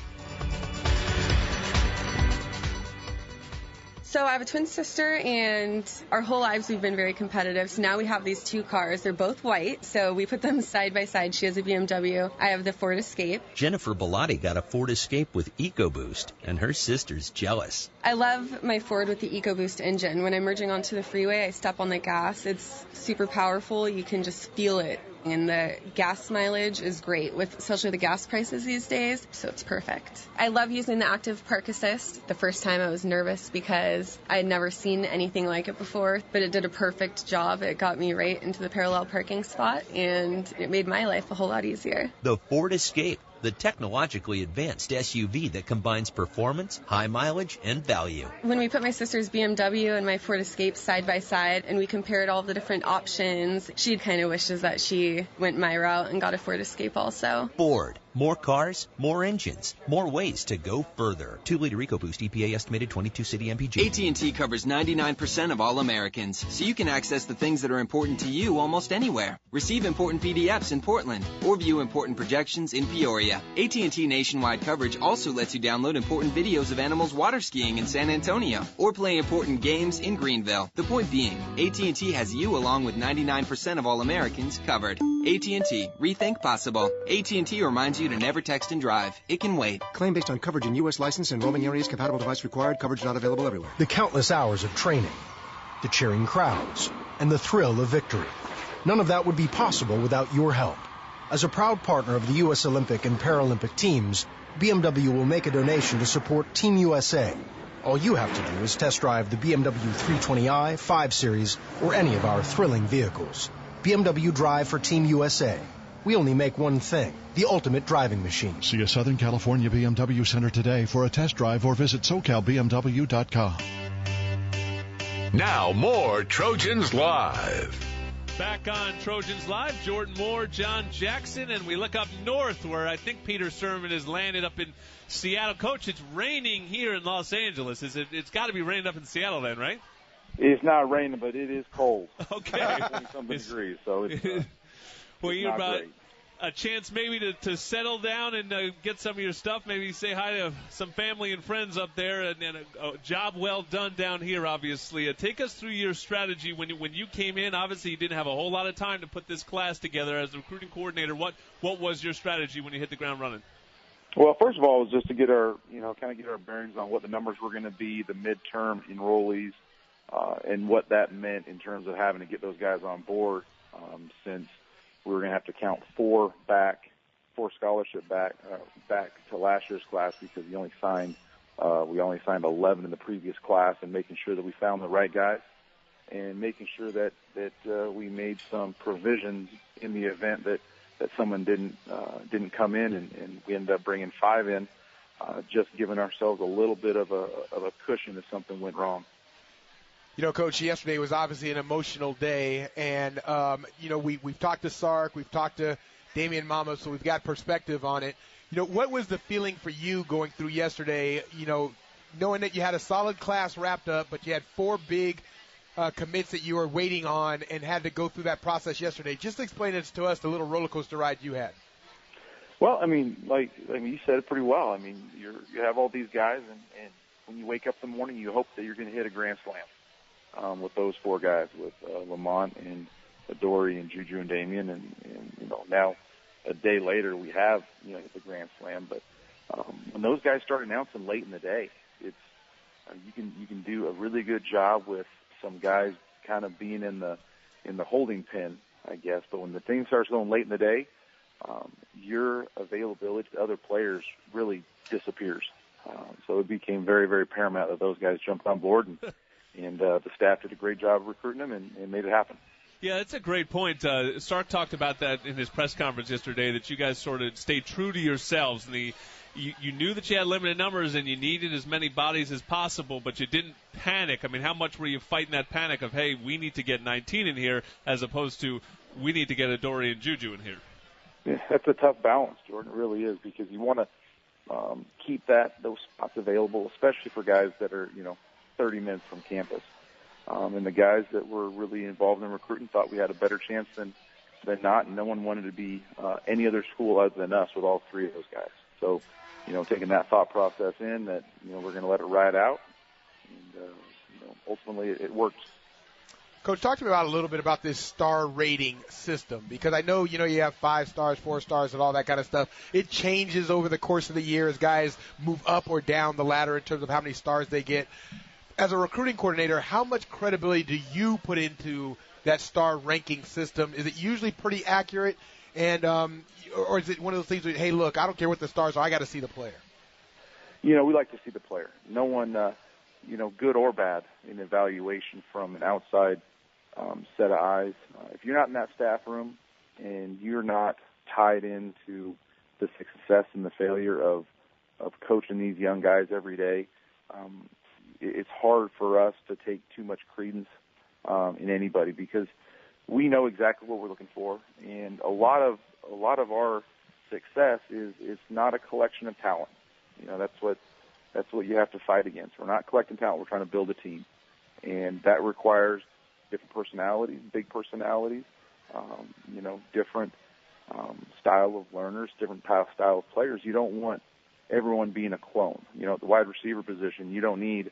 So I have a twin sister, and our whole lives we've been very competitive. So now we have these 2 cars. They're both white, so we put them side by side. She has a BMW. I have the Ford Escape. Jennifer Bellotti got a Ford Escape with EcoBoost, and her sister's jealous. I love my Ford with the EcoBoost engine. When I'm merging onto the freeway, I step on the gas. It's super powerful. You can just feel it. And the gas mileage is great, especially the gas prices these days, so it's perfect. I love using the Active Park Assist. The first time I was nervous because I had never seen anything like it before, but it did a perfect job. It got me right into the parallel parking spot, and it made my life a whole lot easier. The Ford Escape, the technologically advanced SUV that combines performance, high mileage, and value. When we put my sister's BMW and my Ford Escape side by side and we compared all the different options, she kind of wishes that she went my route and got a Ford Escape also. Ford. More cars, more engines, more ways to go further. 2-liter EcoBoost, EPA estimated 22 city MPG. AT&T covers 99% of all Americans, so you can access the things that are important to you almost anywhere. Receive important PDFs in Portland, or view important projections in Peoria. AT&T nationwide coverage also lets you download important videos of animals water skiing in San Antonio, or play important games in Greenville. The point being, AT&T has you along with 99% of all Americans covered. AT&T, rethink possible. AT&T reminds you to never text and drive. It can wait. Claim based on coverage in U.S. license and roaming areas. Compatible device required. Coverage not available everywhere. The countless hours of training, the cheering crowds, and the thrill of victory. None of that would be possible without your help. As a proud partner of the U.S. Olympic and Paralympic teams, BMW will make a donation to support Team USA. All you have to do is test drive the BMW 320i, 5 Series, or any of our thrilling vehicles. BMW Drive for Team USA. We only make one thing, the ultimate driving machine. See a Southern California BMW Center today for a test drive or visit SoCalBMW.com. Now more Trojans Live. Back on Trojans Live, Jordan Moore, John Jackson, and we look up north where I think Peter Sermon has landed up in Seattle. Coach, it's raining here in Los Angeles. It's got to be raining up in Seattle then, right? It's not raining, but it is cold. Okay. 20-something degrees, so it's well, you're about great. A chance maybe to settle down and get some of your stuff, maybe say hi to some family and friends up there, and a job well done down here, obviously. Take us through your strategy when you came in. Obviously, you didn't have a whole lot of time to put this class together as the recruiting coordinator. What was your strategy when you hit the ground running? Well, first of all, it was just to get our bearings on what the numbers were going to be, the midterm enrollees, and what that meant in terms of having to get those guys on board. since we were going to have to count four scholarship back to last year's class because we only signed 11 in the previous class, and making sure that we found the right guys and making sure that we made some provisions in the event that someone didn't come in, and we ended up bringing 5 in, just giving ourselves a little bit of a cushion if something went wrong. You know, Coach, yesterday was obviously an emotional day, and, we've talked to Sark, we've talked to Damian Mama, so we've got perspective on it. You know, what was the feeling for you going through yesterday, knowing that you had a solid class wrapped up, but you had 4 big commits that you were waiting on and had to go through that process yesterday? Just explain it to us, the little roller coaster ride you had. Well, you said it pretty well. I mean, you have all these guys, and when you wake up in the morning, you hope that you're going to hit a grand slam with those 4 guys, with Lamont and Adoree and Juju and Damian, and now a day later we have the grand slam. But when those guys start announcing late in the day, it's you can do a really good job with some guys kind of being in the holding pen, I guess. But when the thing starts going late in the day, your availability to other players really disappears. So it became very, very paramount that those guys jumped on board, and the staff did a great job of recruiting them and made it happen. Yeah, that's a great point. Sark talked about that in his press conference yesterday, that you guys sort of stayed true to yourselves. And you knew that you had limited numbers and you needed as many bodies as possible, but you didn't panic. I mean, how much were you fighting that panic of, hey, we need to get 19 in here, as opposed to we need to get Adoree and Juju in here? Yeah, that's a tough balance, Jordan. It really is, because you want to keep those spots available, especially for guys that are 30 minutes from campus. And the guys that were really involved in recruiting thought we had a better chance than not, and no one wanted to be any other school other than us with all 3 of those guys. So, taking that thought process in, that we're going to let it ride out, and ultimately it worked. Coach, talk to me a little bit about this star rating system, because I know, you have 5 stars, 4 stars, and all that kind of stuff. It changes over the course of the year as guys move up or down the ladder in terms of how many stars they get. As a recruiting coordinator, how much credibility do you put into that star ranking system? Is it usually pretty accurate? And or is it one of those things where, hey, look, I don't care what the stars are, I got to see the player? We like to see the player. No one, good or bad, in evaluation from an outside set of eyes. If you're not in that staff room and you're not tied into the success and the failure of coaching these young guys every day, it's hard for us to take too much credence in anybody, because we know exactly what we're looking for, and a lot of our success is not a collection of talent. That's what you have to fight against. We're not collecting talent. We're trying to build a team, and that requires different personalities, big personalities, different style of learners, different style of players. You don't want everyone being a clone. At the wide receiver position, you don't need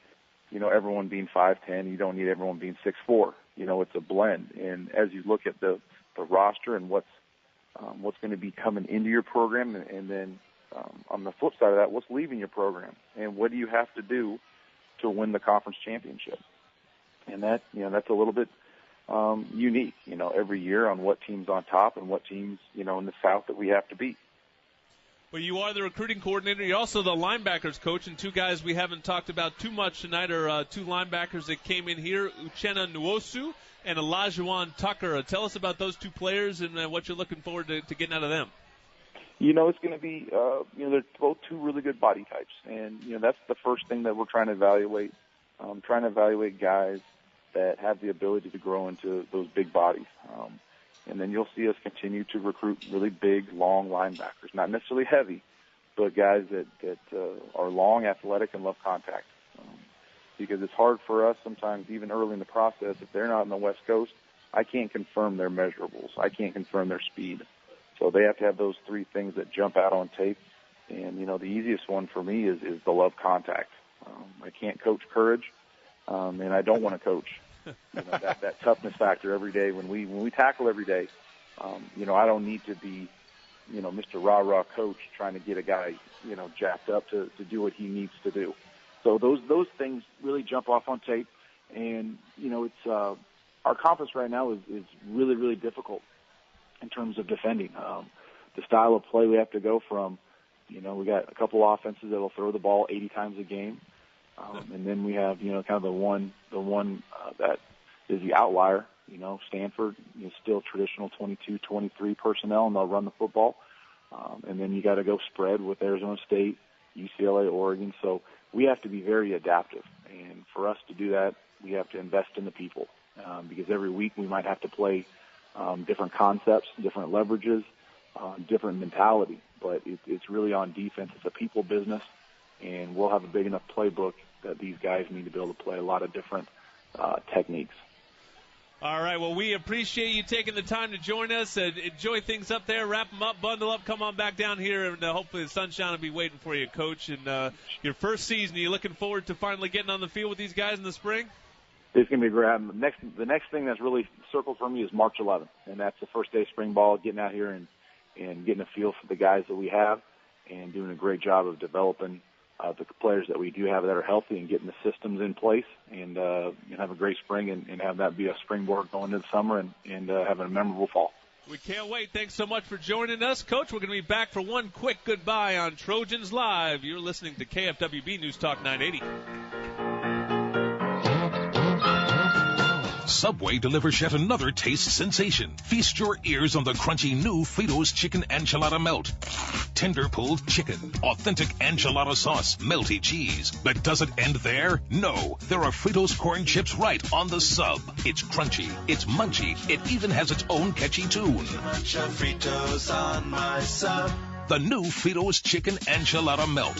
everyone being 5'10", you don't need everyone being 6'4". It's a blend. And as you look at the roster and what's going to be coming into your program, and then on the flip side of that, what's leaving your program, and what do you have to do to win the conference championship? And that, that's a little bit unique, every year on what team's on top and what teams, in the South that we have to beat. Well, you are the recruiting coordinator. You're also the linebackers coach, and 2 guys we haven't talked about too much tonight are 2 linebackers that came in here, Uchenna Nwosu and Olajuwon Tucker. Tell us about those 2 players and what you're looking forward to getting out of them. It's going to be, they're both 2 really good body types, and, that's the first thing that we're trying to evaluate, guys that have the ability to grow into those big bodies. And then you'll see us continue to recruit really big, long linebackers, not necessarily heavy, but guys that are long, athletic, and love contact. Because it's hard for us sometimes, even early in the process, if they're not on the West Coast, I can't confirm their measurables. I can't confirm their speed. So they have to have those 3 things that jump out on tape. And, the easiest one for me is the love contact. I can't coach courage, and I don't want to coach. That toughness factor every day when we tackle every day. I don't need to be, Mr. Rah-Rah coach trying to get a guy, jacked up to do what he needs to do. So those things really jump off on tape, and it's our conference right now is really, really difficult in terms of defending. The style of play we have to go from, we got a couple offenses that will throw the ball 80 times a game. And then we have, kind of the one that is the outlier, Stanford is still traditional 22, 23 personnel, and they'll run the football. And then you got to go spread with Arizona State, UCLA, Oregon. So we have to be very adaptive. And for us to do that, we have to invest in the people because every week we might have to play different concepts, different leverages, different mentality. But it's really on defense. It's a people business, and we'll have a big enough playbook that these guys need to be able to play a lot of different techniques. All right, well, we appreciate you taking the time to join us. Enjoy things up there. Wrap them up, bundle up, come on back down here, and hopefully the sunshine will be waiting for you, Coach. And your first season, are you looking forward to finally getting on the field with these guys in the spring? It's going to be great. The next thing that's really circled for me is March 11th, and that's the first day of spring ball, getting out here and getting a feel for the guys that we have and doing a great job of developing the players that we do have that are healthy and getting the systems in place and have a great spring and have that be a springboard going into the summer and having a memorable fall. We can't wait. Thanks so much for joining us, Coach. We're going to be back for one quick goodbye on Trojans Live. You're listening to KFWB News Talk 980. Subway delivers yet another taste sensation. Feast your ears on the crunchy new Fritos Chicken Enchilada Melt. Tender pulled chicken, authentic enchilada sauce, melty cheese. But does it end there? No. There are Fritos corn chips right on the sub. It's crunchy, it's munchy, it even has its own catchy tune. Munch of Fritos on my sub. The new Fritos Chicken Enchilada Melt.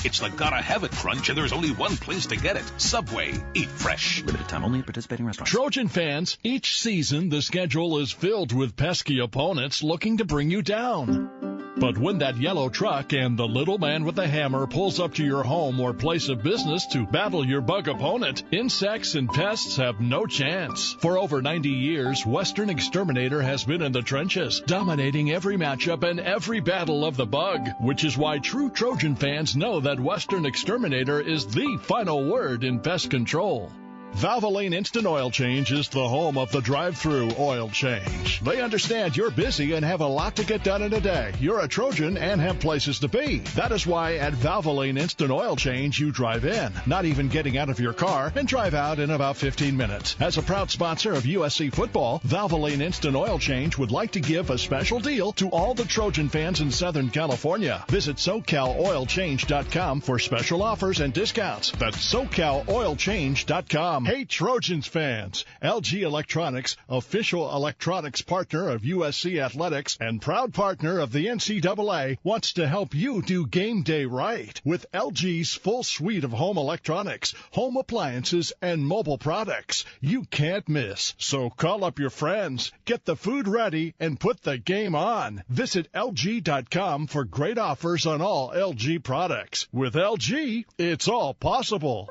It's the gotta-have-it crunch, and there's only one place to get it. Subway. Eat fresh. Limited time only at participating restaurants. Trojan fans, each season the schedule is filled with pesky opponents looking to bring you down. But when that yellow truck and the little man with the hammer pulls up to your home or place of business to battle your bug opponent, insects and pests have no chance. For over 90 years, Western Exterminator has been in the trenches, dominating every matchup and every battle of the bug, which is why true Trojan fans know that Western Exterminator is the final word in pest control. Valvoline Instant Oil Change is the home of the drive-through oil change. They understand you're busy and have a lot to get done in a day. You're a Trojan and have places to be. That is why at Valvoline Instant Oil Change, you drive in, not even getting out of your car, and drive out in about 15 minutes. As a proud sponsor of USC football, Valvoline Instant Oil Change would like to give a special deal to all the Trojan fans in Southern California. Visit SoCalOilChange.com for special offers and discounts. That's SoCalOilChange.com. Hey, Trojans fans! LG Electronics, official electronics partner of USC Athletics and proud partner of the NCAA, wants to help you do game day right with LG's full suite of home electronics, home appliances, and mobile products. You can't miss. So call up your friends, get the food ready, and put the game on. Visit LG.com for great offers on all LG products. With LG, it's all possible.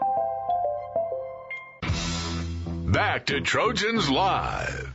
Back to Trojans Live.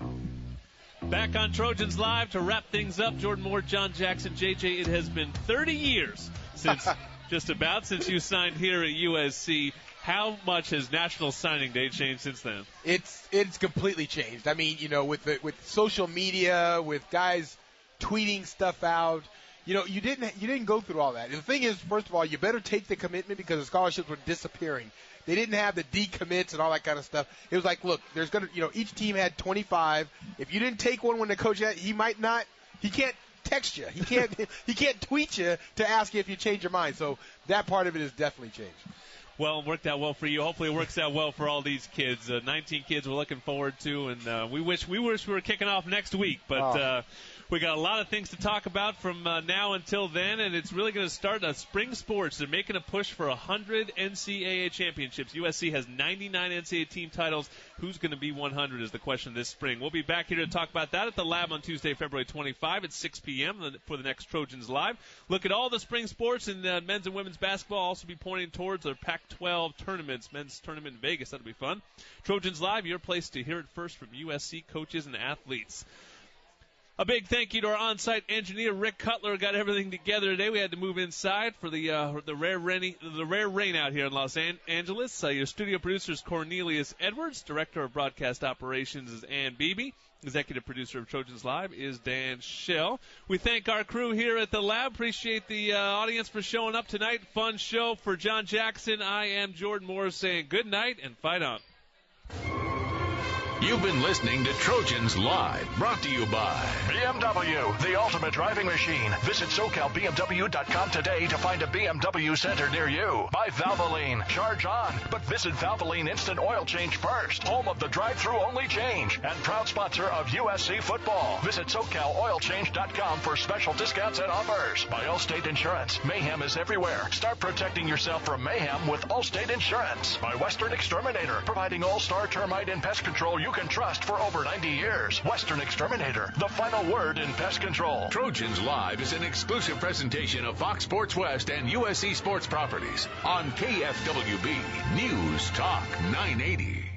Back on Trojans Live to wrap things up. Jordan Moore, John Jackson, JJ, it has been 30 years since since you signed here at USC. How much has National Signing Day changed since then? It's completely changed. I mean, with social media, with guys tweeting stuff out, you didn't go through all that. And the thing is, first of all, you better take the commitment because the scholarships were disappearing. They didn't have the decommits and all that kind of stuff. It was like, look, there's each team had 25. If you didn't take one when the coach had, he can't text you. He can't tweet you to ask you if you change your mind. So that part of it has definitely changed. Well, it worked out well for you. Hopefully it works out well for all these kids. 19 kids we're looking forward to, and we wish we were kicking off next week, but we got a lot of things to talk about from now until then, and it's really going to start spring sports. They're making a push for 100 NCAA championships. USC has 99 NCAA team titles. Who's going to be 100 is the question this spring. We'll be back here to talk about that at the Lab on Tuesday, February 25 at 6 p.m. for the next Trojans Live. Look at all the spring sports, and men's and women's basketball also be pointing towards their Pac-12 tournaments. Men's tournament in Vegas, that'll be fun. Trojans Live, your place to hear it first from USC coaches and athletes. A big thank you to our on-site engineer, Rick Cutler. Got everything together today. We had to move inside for the rare rain out here in Los Angeles. Your studio producer is Cornelius Edwards. Director of Broadcast Operations is Ann Beebe. Executive producer of Trojans Live is Dan Schell. We thank our crew here at the lab. Appreciate the audience for showing up tonight. Fun show. For John Jackson, I am Jordan Morris saying good night and fight on. You've been listening to Trojans Live, brought to you by BMW, the ultimate driving machine. Visit SoCalBMW.com today to find a BMW center near you. By Valvoline, charge on, but visit Valvoline Instant Oil Change first. Home of the drive-through only change, and proud sponsor of USC football. Visit SoCalOilChange.com for special discounts and offers. By Allstate Insurance, mayhem is everywhere. Start protecting yourself from mayhem with Allstate Insurance. By Western Exterminator, providing all-star termite and pest control you can trust for over 90 years. Western Exterminator, the final word in pest control. Trojans Live is an exclusive presentation of Fox Sports West and USC Sports Properties on KFWB News Talk 980.